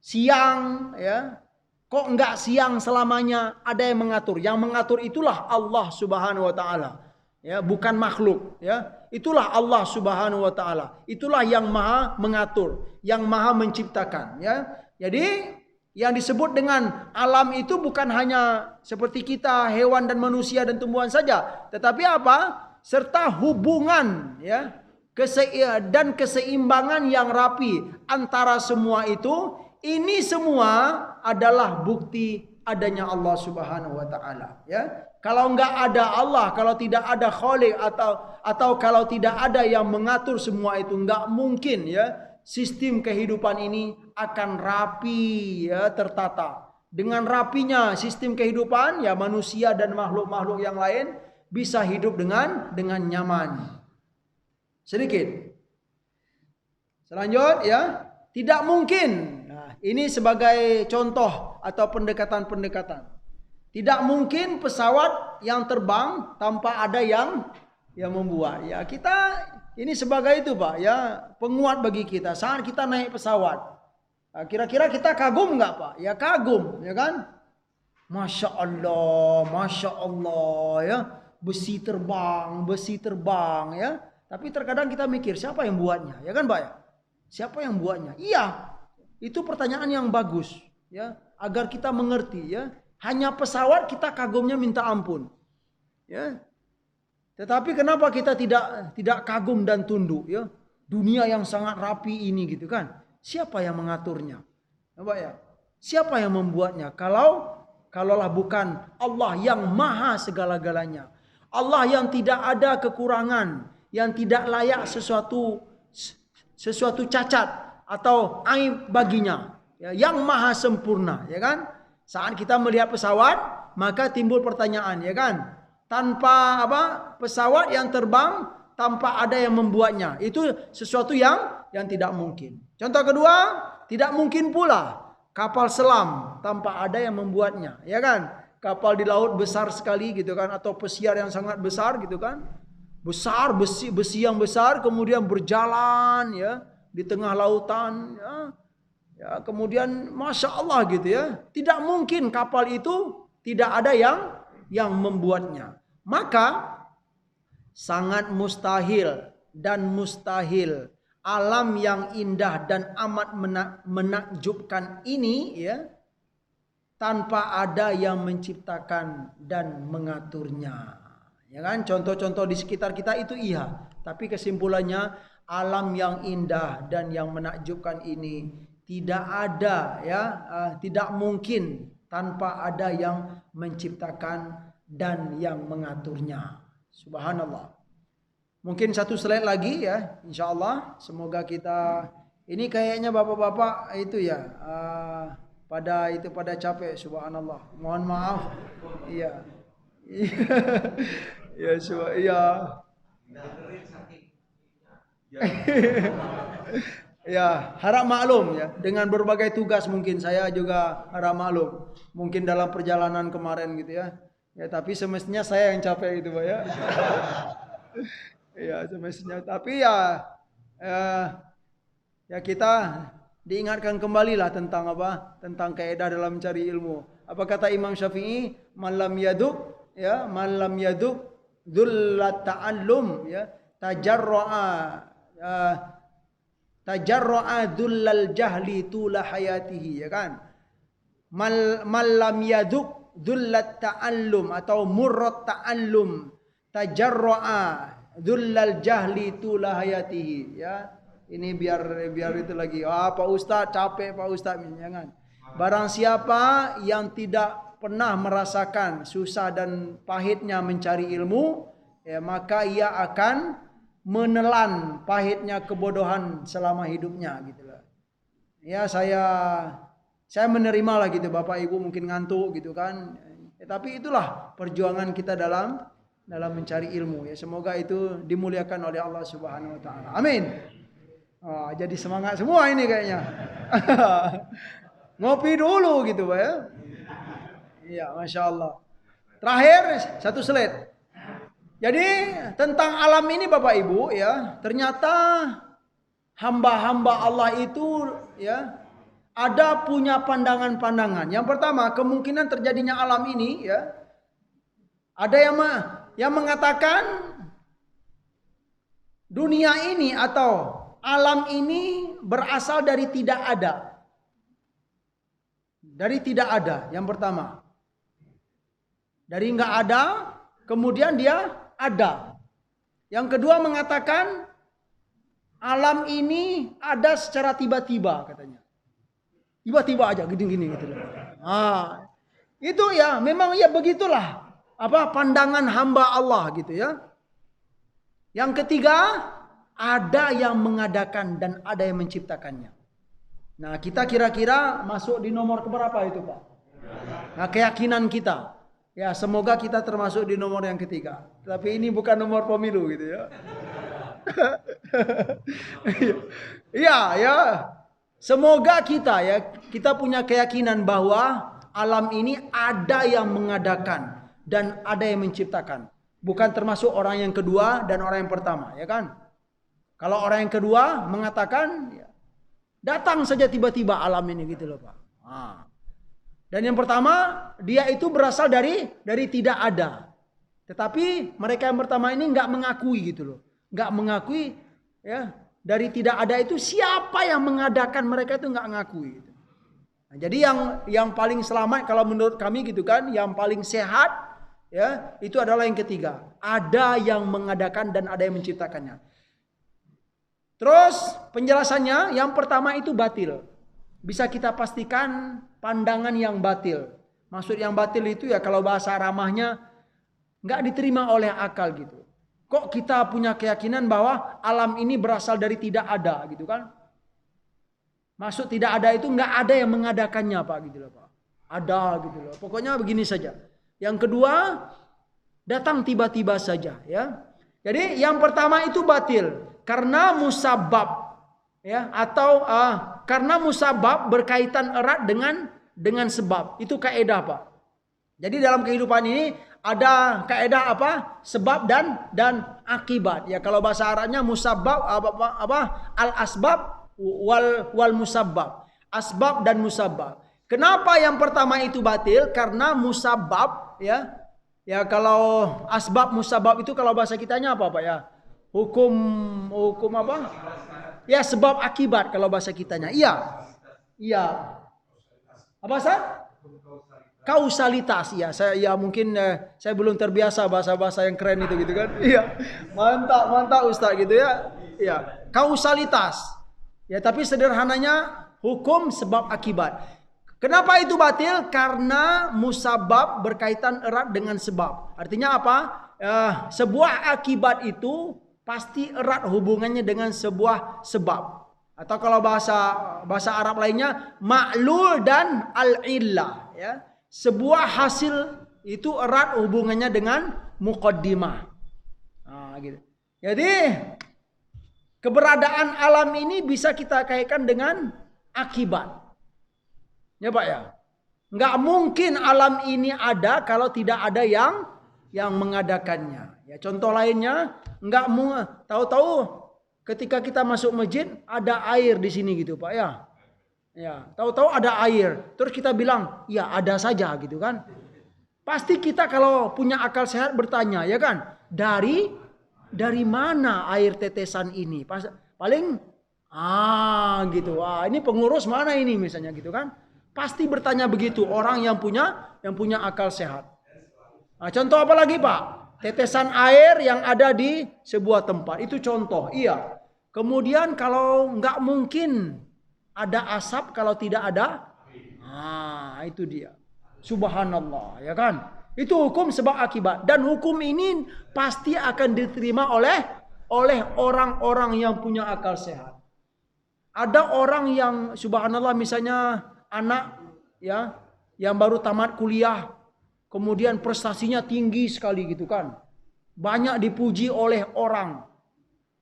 Siang, ya. Kok enggak siang selamanya? Ada yang mengatur. Yang mengatur itulah Allah Subhanahu wa taala. Ya, bukan makhluk, ya. Itulah Allah Subhanahu wa taala. Itulah yang Maha mengatur, yang Maha menciptakan, ya. Jadi yang disebut dengan alam itu bukan hanya seperti kita, hewan dan manusia dan tumbuhan saja, tetapi apa? Serta hubungan, ya, dan keseimbangan yang rapi antara semua itu. Ini semua adalah bukti adanya Allah Subhanahu wa taala, ya. Kalau enggak ada Allah, kalau tidak ada Khaliq atau kalau tidak ada yang mengatur semua itu, enggak mungkin ya sistem kehidupan ini akan rapi ya, tertata. Dengan rapinya sistem kehidupan ya manusia dan makhluk-makhluk yang lain bisa hidup dengan nyaman. Sedikit. Selanjut ya, tidak mungkin. Nah, ini sebagai contoh atau pendekatan-pendekatan. Tidak mungkin pesawat yang terbang tanpa ada yang membuat. Ya, kita ini sebagai itu, Pak, ya, penguat bagi kita saat kita naik pesawat. Nah, kira-kira kita kagum enggak, Pak? Ya kagum, ya kan? Masya Allah ya. Besi terbang ya. Tapi terkadang kita mikir siapa yang buatnya, ya kan, Pak ya? Siapa yang buatnya? Iya. Itu pertanyaan yang bagus, ya, agar kita mengerti, ya. Hanya pesawat kita kagumnya minta ampun. Ya. Tetapi kenapa kita tidak kagum dan tunduk, ya? Dunia yang sangat rapi ini gitu kan. Siapa yang mengaturnya? Pak ya? Siapa yang membuatnya? Kalaulah bukan Allah yang maha segala-galanya. Allah yang tidak ada kekurangan, yang tidak layak sesuatu cacat atau aib baginya, ya, yang maha sempurna, ya kan? Saat kita melihat pesawat, maka timbul pertanyaan, ya kan? Tanpa pesawat yang terbang tanpa ada yang membuatnya, itu sesuatu yang tidak mungkin. Contoh kedua, tidak mungkin pula kapal selam tanpa ada yang membuatnya, ya kan? Kapal di laut besar sekali gitu kan, atau pesiar yang sangat besar gitu kan, besar, besi yang besar, kemudian berjalan ya di tengah lautan, ya, kemudian Masya Allah gitu ya. Tidak mungkin kapal itu tidak ada yang membuatnya. Maka sangat mustahil alam yang indah dan amat menakjubkan ini ya tanpa ada yang menciptakan dan mengaturnya. Ya kan? Contoh-contoh di sekitar kita itu iya, tapi kesimpulannya alam yang indah dan yang menakjubkan ini tidak ada ya, tidak mungkin tanpa ada yang menciptakan dan yang mengaturnya. Subhanallah. Mungkin satu slide lagi ya, insyaallah. Semoga kita ini kayaknya bapak-bapak itu ya pada capek. Subhanallah. Mohon maaf. Iya. Ya, iya. Ya, harap maklum ya. Dengan berbagai tugas mungkin saya juga harap maklum. Mungkin dalam perjalanan kemarin gitu ya. Ya, tapi semestinya saya yang capek gitu, Pak ya. Ya, semestinya. Tapi ya kita diingatkan kembali lah tentang tentang kaidah dalam mencari ilmu. Apa kata Imam Syafi'i? Man lam yaduk dzullat ta'allum ya, tajarra'a dhullal jahli tula hayatihi, ya kan? Malam yaduk dhullat ta'allum atau murrat ta'allum, tajarra'a dhullal jahli tula hayatihi, ya. Ini biar itu lagi. Pak Ustaz capek, Pak Ustaz, jangan. Barang siapa yang tidak pernah merasakan susah dan pahitnya mencari ilmu, ya, maka ia akan menelan pahitnya kebodohan selama hidupnya gitu loh. Ya, saya menerima lah gitu, Bapak Ibu mungkin ngantuk gitu kan. Ya, tapi itulah perjuangan kita dalam mencari ilmu ya. Semoga itu dimuliakan oleh Allah Subhanahu wa taala. Amin. Jadi semangat semua ini kayaknya. Ngopi dulu gitu, Pak ya. Iya, Masya Allah. Terakhir satu slide. Jadi tentang alam ini Bapak Ibu ya, ternyata hamba-hamba Allah itu ya ada punya pandangan-pandangan. Yang pertama, kemungkinan terjadinya alam ini ya, ada yang mengatakan dunia ini atau alam ini berasal dari tidak ada. Dari tidak ada, yang pertama. Dari enggak ada, kemudian dia ada. Yang kedua mengatakan alam ini ada secara tiba-tiba katanya. Tiba-tiba aja gini-gini gitu loh. Itu ya, memang ya begitulah pandangan hamba Allah gitu ya. Yang ketiga, ada yang mengadakan dan ada yang menciptakannya. Nah, kita kira-kira masuk di nomor keberapa itu, Pak? Nah, keyakinan kita. Ya, semoga kita termasuk di nomor yang ketiga. Tapi ini bukan nomor pemilu gitu ya. Iya, ya. Semoga kita punya keyakinan bahwa alam ini ada yang mengadakan dan ada yang menciptakan. Bukan termasuk orang yang kedua dan orang yang pertama, ya kan? Kalau orang yang kedua mengatakan, ya, datang saja tiba-tiba alam ini gitu loh, Pak. Dan yang pertama, dia itu berasal dari tidak ada. Tetapi mereka yang pertama ini nggak mengakui gitu loh. Nggak mengakui, ya, dari tidak ada itu siapa yang mengadakan, mereka itu nggak ngakui gitu. Nah, jadi yang paling selamat kalau menurut kami gitu kan, yang paling sehat ya, itu adalah yang ketiga. Ada yang mengadakan dan ada yang menciptakannya. Terus penjelasannya, yang pertama itu batil. Bisa kita pastikan pandangan yang batil. Maksud yang batil itu ya kalau bahasa ramahnya nggak diterima oleh akal gitu. Kok kita punya keyakinan bahwa alam ini berasal dari tidak ada gitu kan? Maksud tidak ada itu nggak ada yang mengadakannya, Pak, gitu loh, Pak. Ada gitu loh. Pokoknya begini saja. Yang kedua, datang tiba-tiba saja ya. Jadi yang pertama itu batil karena musabab ya, atau karena musabab berkaitan erat dengan sebab. Itu kaidah, Pak. Jadi dalam kehidupan ini ada kaidah apa? Sebab dan akibat. Ya kalau bahasa Arabnya musabab al asbab wal musabbab. Asbab dan musabbab. Kenapa yang pertama itu batil? Karena musabab ya. Ya kalau asbab musabbab itu kalau bahasa kitanya apa, Pak ya? Hukum apa? Ya sebab akibat kalau bahasa kitanya. Iya. Iya. Apa sah? Kausalitas. Ya, saya mungkin saya belum terbiasa bahasa-bahasa yang keren itu gitu kan. Iya. Mantap Ustaz gitu ya. Iya. Kausalitas. Ya, tapi sederhananya hukum sebab akibat. Kenapa itu batil? Karena musabab berkaitan erat dengan sebab. Artinya apa? Sebuah akibat itu pasti erat hubungannya dengan sebuah sebab. Atau kalau bahasa Arab lainnya ma'lul dan al-illah ya. Sebuah hasil itu erat hubungannya dengan muqaddimah. Gitu. Jadi keberadaan alam ini bisa kita kaitkan dengan akibat. Ya, Pak ya. Nggak mungkin alam ini ada kalau tidak ada yang mengadakannya. Ya, contoh lainnya, nggak mau tahu-tahu ketika kita masuk masjid ada air di sini gitu, Pak ya. Ya, tahu-tahu ada air. Terus kita bilang, ya ada saja gitu kan. Pasti kita kalau punya akal sehat bertanya, ya kan? Dari mana air tetesan ini? Paling gitu. Ini pengurus mana ini misalnya gitu kan? Pasti bertanya begitu orang yang punya akal sehat. Nah, contoh apa lagi, Pak? Tetesan air yang ada di sebuah tempat. Itu contoh. Iya. Kemudian kalau nggak mungkin ada asap kalau tidak ada. Itu dia. Subhanallah, ya kan? Itu hukum sebab akibat. Dan hukum ini pasti akan diterima oleh orang-orang yang punya akal sehat. Ada orang yang subhanallah misalnya anak ya yang baru tamat kuliah, kemudian prestasinya tinggi sekali gitu kan. Banyak dipuji oleh orang.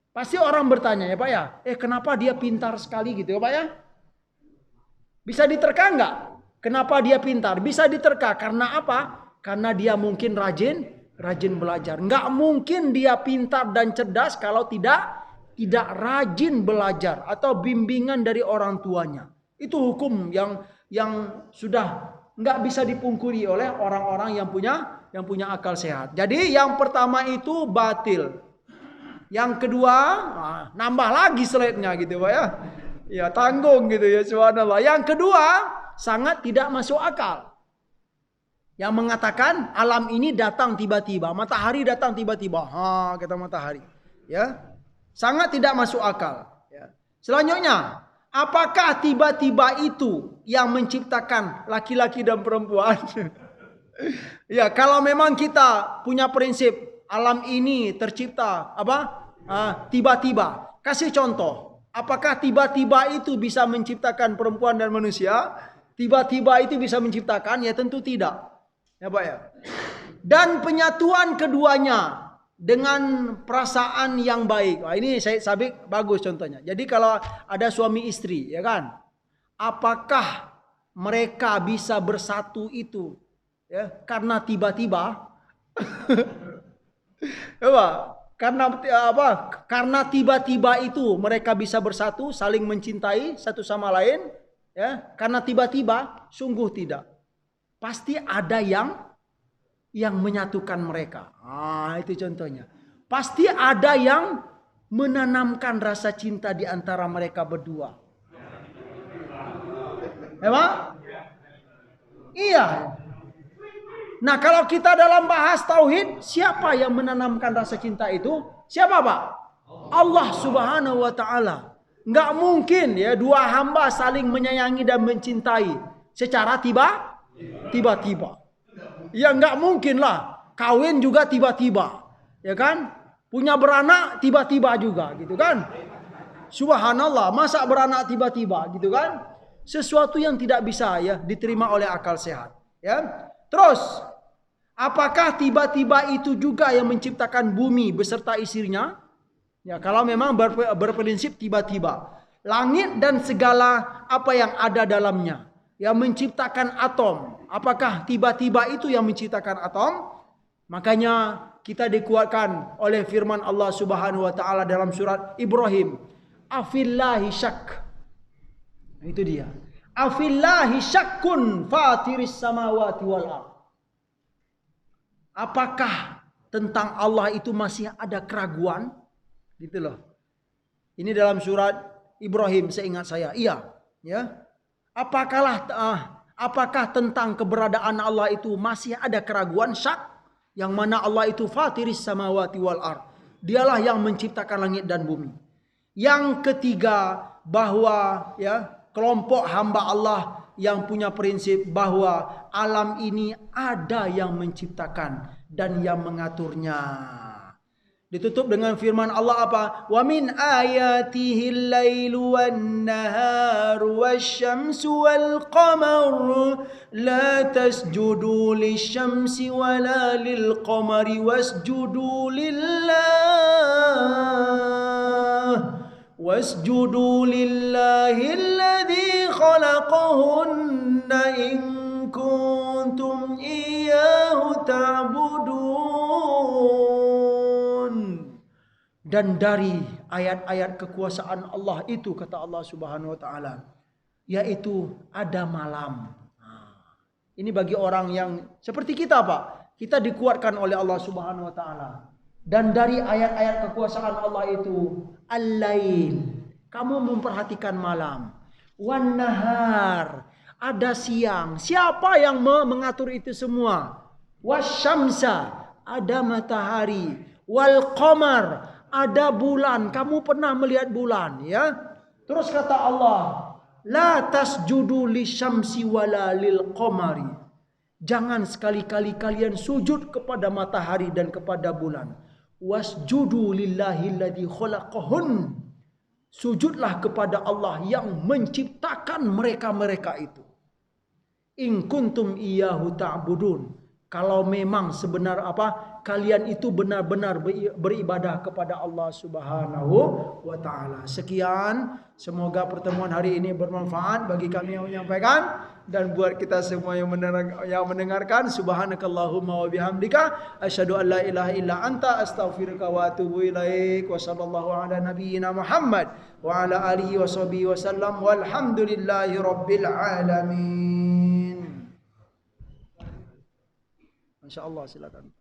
Pasti orang bertanya ya, Pak ya, kenapa dia pintar sekali gitu ya, Pak ya? Bisa diterka enggak? Kenapa dia pintar? Bisa diterka karena apa? Karena dia mungkin rajin belajar. Enggak mungkin dia pintar dan cerdas kalau tidak rajin belajar atau bimbingan dari orang tuanya. Itu hukum yang sudah nggak bisa dipungkiri oleh orang-orang yang punya akal sehat. Jadi yang pertama itu batil. Yang kedua, nambah lagi slide-nya gitu, Pak ya. Ya tanggung gitu ya, subhanallah. Yang kedua, sangat tidak masuk akal. Yang mengatakan alam ini datang tiba-tiba, matahari datang tiba-tiba. Kata matahari. Ya. Sangat tidak masuk akal. Ya. Selanjutnya, Apakah tiba-tiba itu yang menciptakan laki-laki dan perempuan? Ya, kalau memang kita punya prinsip alam ini tercipta apa? Tiba-tiba. Kasih contoh. Apakah tiba-tiba itu bisa menciptakan perempuan dan manusia? Tiba-tiba itu bisa menciptakan? Ya tentu tidak. Ya Pak ya. Dan penyatuan keduanya dengan perasaan yang baik. Wah, ini saya sabik bagus contohnya. Jadi kalau ada suami istri, ya kan? Apakah mereka bisa bersatu itu ya karena tiba-tiba? Apa? Karena apa? Karena tiba-tiba itu mereka bisa bersatu, saling mencintai satu sama lain, ya. Karena tiba-tiba, sungguh tidak. Pasti ada yang menyatukan mereka. Itu contohnya. Pasti ada yang menanamkan rasa cinta di antara mereka berdua. Ya, Pak? Iya. Nah, kalau kita dalam bahas tauhid, siapa yang menanamkan rasa cinta itu? Siapa, Pak? Allah Subhanahu wa taala. Enggak mungkin ya dua hamba saling menyayangi dan mencintai secara tiba-tiba. Ya enggak mungkin lah. Kawin juga tiba-tiba. Ya kan? Punya beranak tiba-tiba juga gitu kan? Subhanallah, masa beranak tiba-tiba gitu kan? Sesuatu yang tidak bisa ya diterima oleh akal sehat, ya. Terus, apakah tiba-tiba itu juga yang menciptakan bumi beserta isinya? Ya, kalau memang berprinsip tiba-tiba. Langit dan segala apa yang ada dalamnya. Yang menciptakan atom. Apakah tiba-tiba itu yang menciptakan atom? Makanya kita dikuatkan oleh firman Allah Subhanahu wa taala dalam surat Ibrahim. Afillahi syak. Itu dia. Afillahi syakkun fatiris samawati wal ardh. Apakah tentang Allah itu masih ada keraguan? Gitu loh. Ini dalam surat Ibrahim seingat saya. Iya, ya. Apakah tentang keberadaan Allah itu masih ada keraguan? Syak, yang mana Allah itu fatiris samawati wal ardh. Dialah yang menciptakan langit dan bumi. Yang ketiga, bahwa ya kelompok hamba Allah yang punya prinsip bahwa alam ini ada yang menciptakan dan yang mengaturnya. Ditutup dengan firman Allah apa? Wa min ayatihi al-lailu wan-naharu wasyamsu wal-qamaru la tasjudu lisyamsi wala lil-qamari wasjudu lillah wasjudu lillahi alladhi khalaqahunna in kuntum iyyahu ta'budun. Dan dari ayat-ayat kekuasaan Allah itu kata Allah Subhanahu wa taala, yaitu ada malam. Ini bagi orang yang seperti kita, Pak. Kita dikuatkan oleh Allah Subhanahu wa taala. Dan dari ayat-ayat kekuasaan Allah itu, al-lail, kamu memperhatikan malam. Wan nahar, ada siang. Siapa yang mengatur itu semua? Wasyamsa, ada matahari. Wal qamar, ada bulan. Kamu pernah melihat bulan, ya? Terus kata Allah, la tasjudu lisyamsi wala lil qamari. Jangan sekali-kali kalian sujud kepada matahari dan kepada bulan. Wasjudu lillahi alladhi khalaqahun. Sujudlah kepada Allah yang menciptakan mereka-mereka itu. In kuntum iyyahu ta'budun. Kalau memang sebenar kalian itu benar-benar beribadah kepada Allah Subhanahu wa taala. Sekian, semoga pertemuan hari ini bermanfaat bagi kami yang menyampaikan dan buat kita semua yang mendengarkan. Subhanakallahumma wa bihamdika asyhadu an la ilaha illa anta astaghfiruka wa atubu ilaik. Wa sallallahu ala nabiyyina Muhammad wa ala alihi wa sahbihi wasallam walhamdulillahi rabbil alamin. Insyaallah, silakan.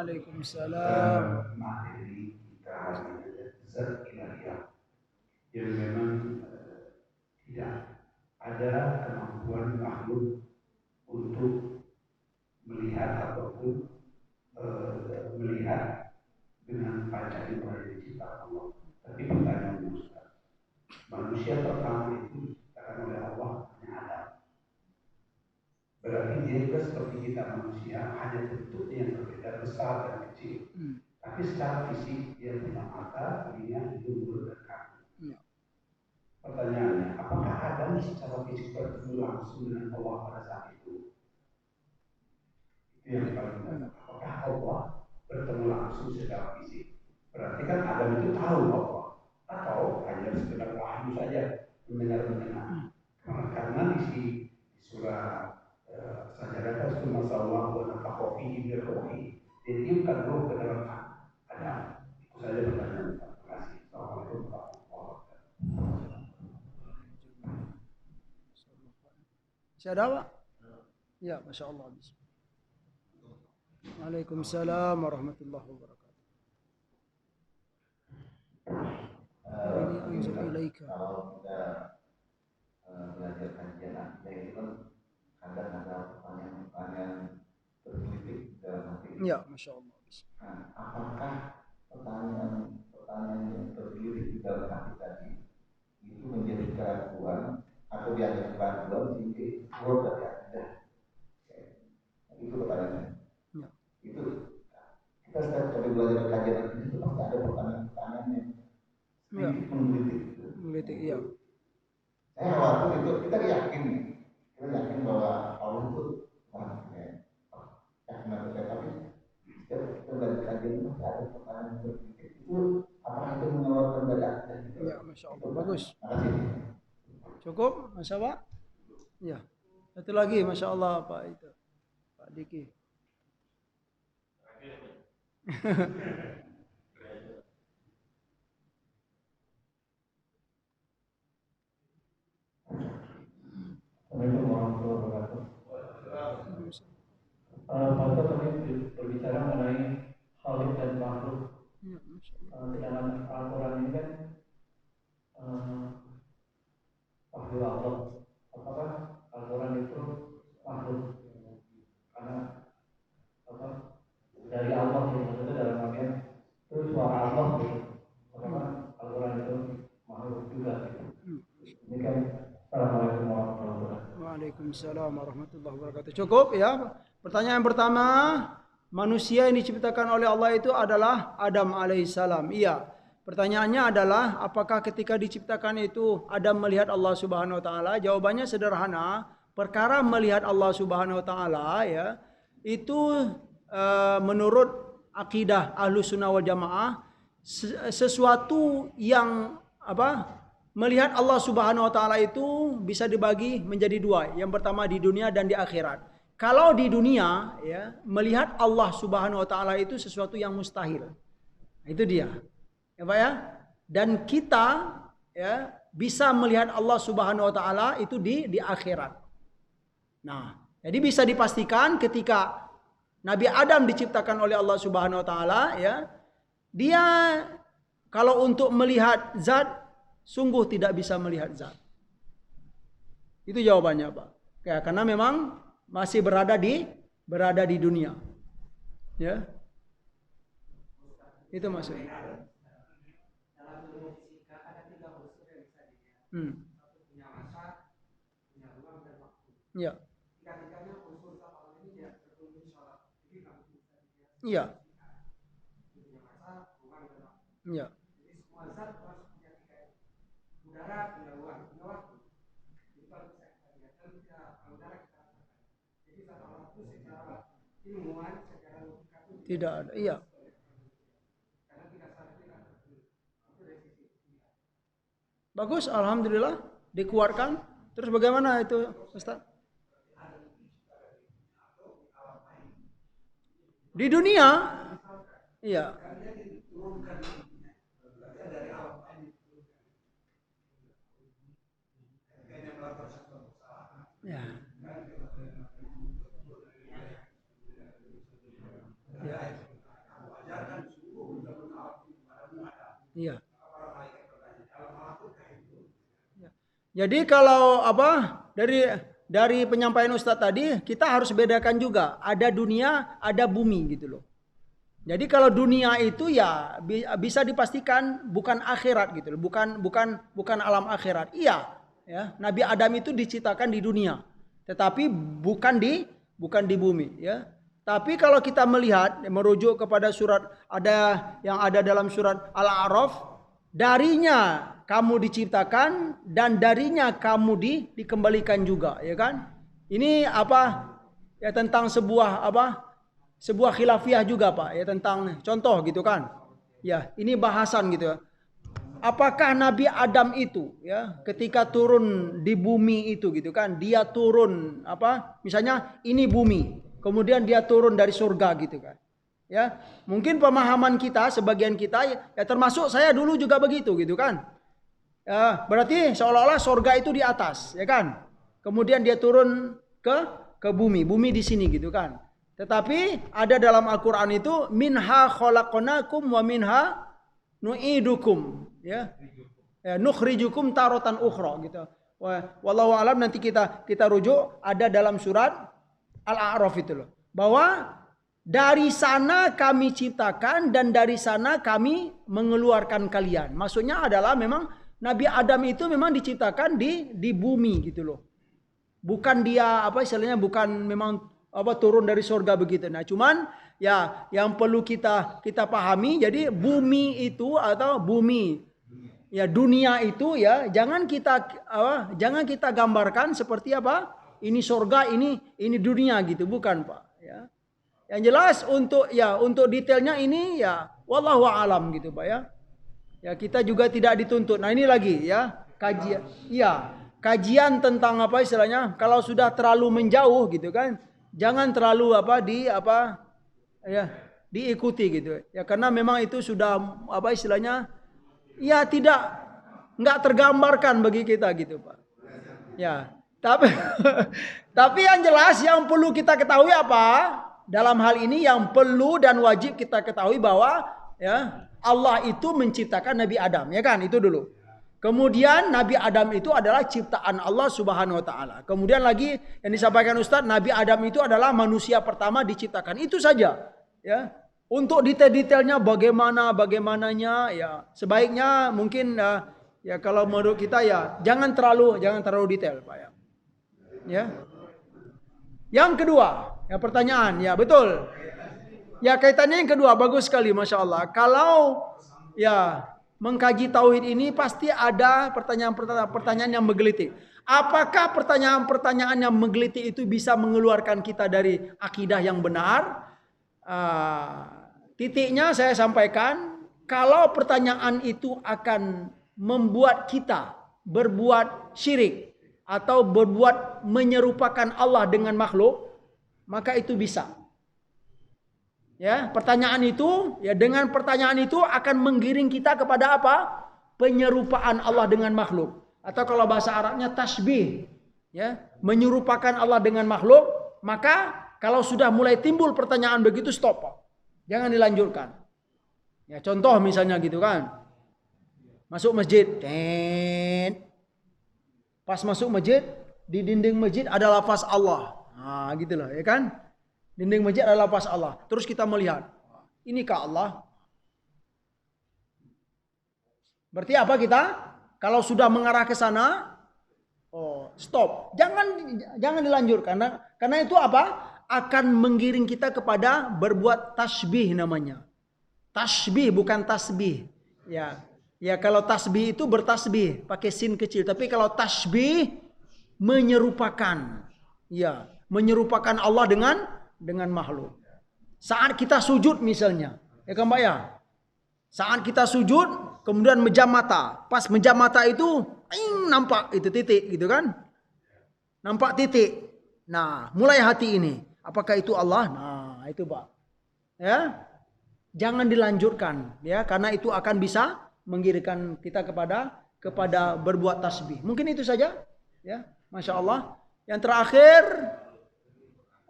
Waalaikumsalam. Materi kita hari ini zat ilahiyah yang memang tidak ada kemampuan makhluk untuk melihat ataupun melihat dengan panca indera yang diciptakan Allah. Tapi pertanyaannya Ustaz, manusia pertama itu diciptakan oleh Allah hanya Adam. Berarti dia juga seperti kita manusia, hanya bentuknya yang berbeda, besar dan kecil. Tapi secara fisik dia punya mata, telinga, hidung, mulut, dan kaki. Pertanyaannya, apakah Adam secara fisik bertemu langsung dengan Allah pada saat itu? Itu yang paling penting. Apakah Allah bertemu langsung secara fisik? Berarti kan Adam itu tahu Allah, atau hanya sekedar wahyu saja mendengar. Karena di surah Sajadah itu masalah wanita kopi berkopi, ditiupkan roh ke dalam Adam. Itu saja pertanyaan. Terima kasih. Assalamualaikum warahmatullahi wabarakatuh. Masih ada Pak? Ya, Masya Allah. Waalaikumsalam warahmatullahi wabarakatuh. Ini ilaika. Kalau kita belajar kajian akidah itu kan kadang ada pertanyaan-pertanyaan tergelitik dalam hati. Ya, Masya Allah. Nah, apakah pertanyaan yang tergelitik dalam hati tadi itu menjadi keraguan atau dianggap keraguan sehingga keluar dari akidah? Itu pertanyaannya. Ya. Itu kita setiap kali belajar kajian akidah itu pasti ada pertanyaan-pertanyaan yang sedikit menggelitik. Iya. Saya khawatir itu kita yakin bahwa Allah itu tapi setiap kita belajar kajian itu pasti ada pertanyaan berpikir itu apakah itu mengeluarkan dari akidah? Ya, Masya Allah, bagus. Makasih. Cukup, Masya Allah. Ya, satu lagi, Masya Allah Pak itu, Pak Diki. Assalamualaikum warahmatullahi wabarakatuh. Pak tadi berbicara mengenai khalik dan makhluk. Sedangkan Al-Quran ini kan wahyu Allah. Apakah Al-Quran itu makhluk? Karena dari Allah gitu, maksudnya dalam artian itu suara Allah gitu. Apakah Al-Quran itu makhluk juga gitu? Ini kan Assalamualaikum warahmatullahi wabarakatuh. Waalaikumsalam warahmatullahi wabarakatuh. Cukup ya. Pertanyaan pertama, manusia yang diciptakan oleh Allah itu adalah Adam alaihissalam. Iya. Pertanyaannya adalah apakah ketika diciptakan itu Adam melihat Allah Subhanahu wa taala? Jawabannya sederhana. Perkara melihat Allah Subhanahu wa taala ya, itu menurut akidah Ahlussunnah wal Jamaah sesuatu yang melihat Allah Subhanahu wa taala itu bisa dibagi menjadi dua. Yang pertama di dunia dan di akhirat. Kalau di dunia ya, melihat Allah Subhanahu wa taala itu sesuatu yang mustahil. Itu dia. Ya Pak ya? Dan kita ya bisa melihat Allah Subhanahu wa taala itu di akhirat. Nah, jadi bisa dipastikan ketika Nabi Adam diciptakan oleh Allah Subhanahu wa taala ya, dia kalau untuk melihat zat sungguh tidak bisa melihat zat. Itu jawabannya Pak. Ya, karena memang masih berada di dunia. Ya. Itu maksudnya. Dalam ilmu fisika ada 3 unsur yang bisa dilihat. Satu punya massa, punya ruang dan waktu. Ya. Tiga-tiganya unsur sama ini tidak tertulis syarat. Jadi kamu bisa dilihat. Iya. Punya massa, ruang dan waktu. Iya. Jadi semua zat harus punya 3 ini. Udara punya ruang, punya waktu. Jadi kalau bisa kita lihat dan kita udara kita rasakan. Jadi sama waktu secara ilmuwan, secara logika itu Tidak ada. Iya. karena tidak salah tidak tertulis. Itu dari sisi ilmiah. Bagus, alhamdulillah dikeluarkan. Terus bagaimana itu, Ustaz? Di dunia, iya. Ya. Ya. Iya. Jadi kalau dari penyampaian Ustadz tadi, kita harus bedakan juga, ada dunia, ada bumi gitu loh. Jadi kalau dunia itu ya bisa dipastikan bukan akhirat gitu loh, bukan alam akhirat. Iya, ya. Nabi Adam itu diciptakan di dunia, tetapi bukan di bumi, ya. Tapi kalau kita melihat, merujuk kepada surat yang ada dalam surat Al-A'raf, darinya kamu diciptakan dan darinya kamu dikembalikan juga, ya kan? Ini ya tentang sebuah khilafiyah juga, Pak, ya, tentang contoh gitu kan. Ya, ini bahasan gitu. Apakah Nabi Adam itu ya ketika turun di bumi itu gitu kan, dia turun misalnya ini bumi, kemudian dia turun dari surga gitu kan. Ya, mungkin pemahaman kita, sebagian kita ya termasuk saya dulu juga begitu gitu kan. Ya, berarti seolah-olah surga itu di atas, ya kan? Kemudian dia turun ke bumi di sini gitu kan. Tetapi ada dalam Al-Qur'an itu minha khalaqnakum wa minha nu'idukum, ya. Nukhrijukum taratan ukhra gitu. Wallahu alam, nanti kita rujuk ada dalam surat Al-A'raf itu loh. Bahwa dari sana kami ciptakan dan dari sana kami mengeluarkan kalian. Maksudnya adalah memang Nabi Adam itu memang diciptakan di bumi gitu loh. Bukan dia istilahnya bukan memang turun dari surga begitu. Nah, cuman ya yang perlu kita pahami, jadi bumi itu atau bumi ya dunia itu ya jangan kita gambarkan seperti ini surga, ini dunia gitu, bukan, Pak, ya. Yang jelas untuk detailnya ini ya wallahu alam gitu, Pak, ya. Ya kita juga tidak dituntut. Nah, ini lagi ya kajian. Ya, kajian tentang istilahnya kalau sudah terlalu menjauh gitu kan, jangan terlalu diikuti gitu. Ya karena memang itu sudah istilahnya ya nggak tergambarkan bagi kita gitu, Pak. Ya, tapi yang jelas yang perlu kita ketahui dalam hal ini yang perlu dan wajib kita ketahui bahwa ya Allah itu menciptakan Nabi Adam, ya kan? Itu dulu. Kemudian Nabi Adam itu adalah ciptaan Allah Subhanahu wa taala. Kemudian lagi yang disampaikan Ustadz, Nabi Adam itu adalah manusia pertama diciptakan. Itu saja, ya. Untuk detail-detailnya bagaimananya ya sebaiknya mungkin ya kalau menurut kita ya jangan terlalu detail, Pak, ya. Ya. Yang kedua, ya pertanyaan, ya betul. Ya kaitannya yang kedua bagus sekali, Masya Allah. Kalau ya mengkaji tauhid ini pasti ada pertanyaan yang menggelitik. Apakah pertanyaan yang menggelitik itu bisa mengeluarkan kita dari akidah yang benar? Titiknya saya sampaikan, kalau pertanyaan itu akan membuat kita berbuat syirik atau berbuat menyerupakan Allah dengan makhluk, maka itu bisa. Ya, pertanyaan itu ya dengan pertanyaan itu akan menggiring kita kepada penyerupaan Allah dengan makhluk, atau kalau bahasa Arabnya tasbih, ya, menyerupakan Allah dengan makhluk. Maka kalau sudah mulai timbul pertanyaan begitu, stop, jangan dilanjutkan. Ya, contoh misalnya gitu kan, masuk masjid, pas masuk masjid di dinding masjid ada lafaz Allah, nah gitu loh, ya kan? Dinding masjid adalah lafaz Allah. Terus kita melihat, inikah Allah? Berarti apa kita? Kalau sudah mengarah ke sana, stop. Jangan dilanjutkan. Karena itu akan menggiring kita kepada berbuat tasbih namanya. Tasbih bukan tasbih. Ya kalau tasbih itu bertasbih pakai sin kecil. Tapi kalau tasbih menyerupakan. Ya, menyerupakan Allah dengan makhluk. Saat kita sujud misalnya, ya kan, Pak, ya? Saat kita sujud kemudian mejam mata. Pas mejam mata itu nampak itu titik gitu kan? Nampak titik. Nah, mulai hati ini, apakah itu Allah? Nah, itu, Pak. Ya. Jangan dilanjutkan ya, karena itu akan bisa menggiringkan kita kepada berbuat tasbih. Mungkin itu saja, ya. Masya Allah. Yang terakhir,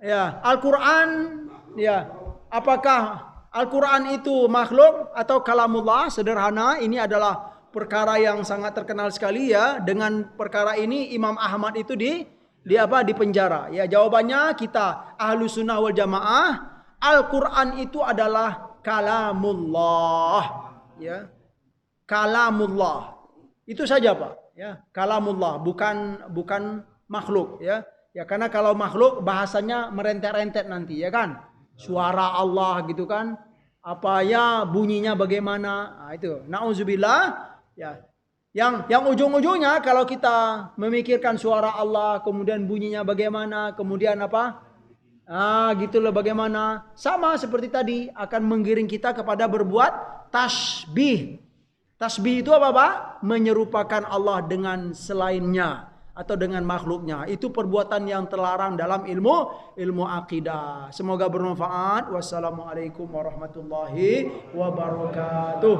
ya, Al-Quran, ya, apakah Al-Quran itu makhluk atau kalamullah? Sederhana, ini adalah perkara yang sangat terkenal sekali ya. Dengan perkara ini Imam Ahmad itu di penjara. Ya, jawabannya kita Ahlus Sunnah wal Jamaah, Al-Quran itu adalah kalamullah. Ya. Kalamullah. Itu saja Pak. Ya, kalamullah, bukan makhluk ya. Ya, karena kalau makhluk bahasanya merentet-rentet nanti ya kan. Suara Allah gitu kan, apa ya bunyinya bagaimana, nah, itu nauzubillah ya. Yang ujung-ujungnya kalau kita memikirkan suara Allah, kemudian bunyinya bagaimana, kemudian apa, gitulah bagaimana, sama seperti tadi akan menggiring kita kepada berbuat tasbih. Tasbih itu apa Pak? Menyerupakan Allah dengan selainnya atau dengan makhluknya. Itu perbuatan yang terlarang dalam ilmu akidah. Semoga bermanfaat. Wassalamualaikum warahmatullahi wabarakatuh.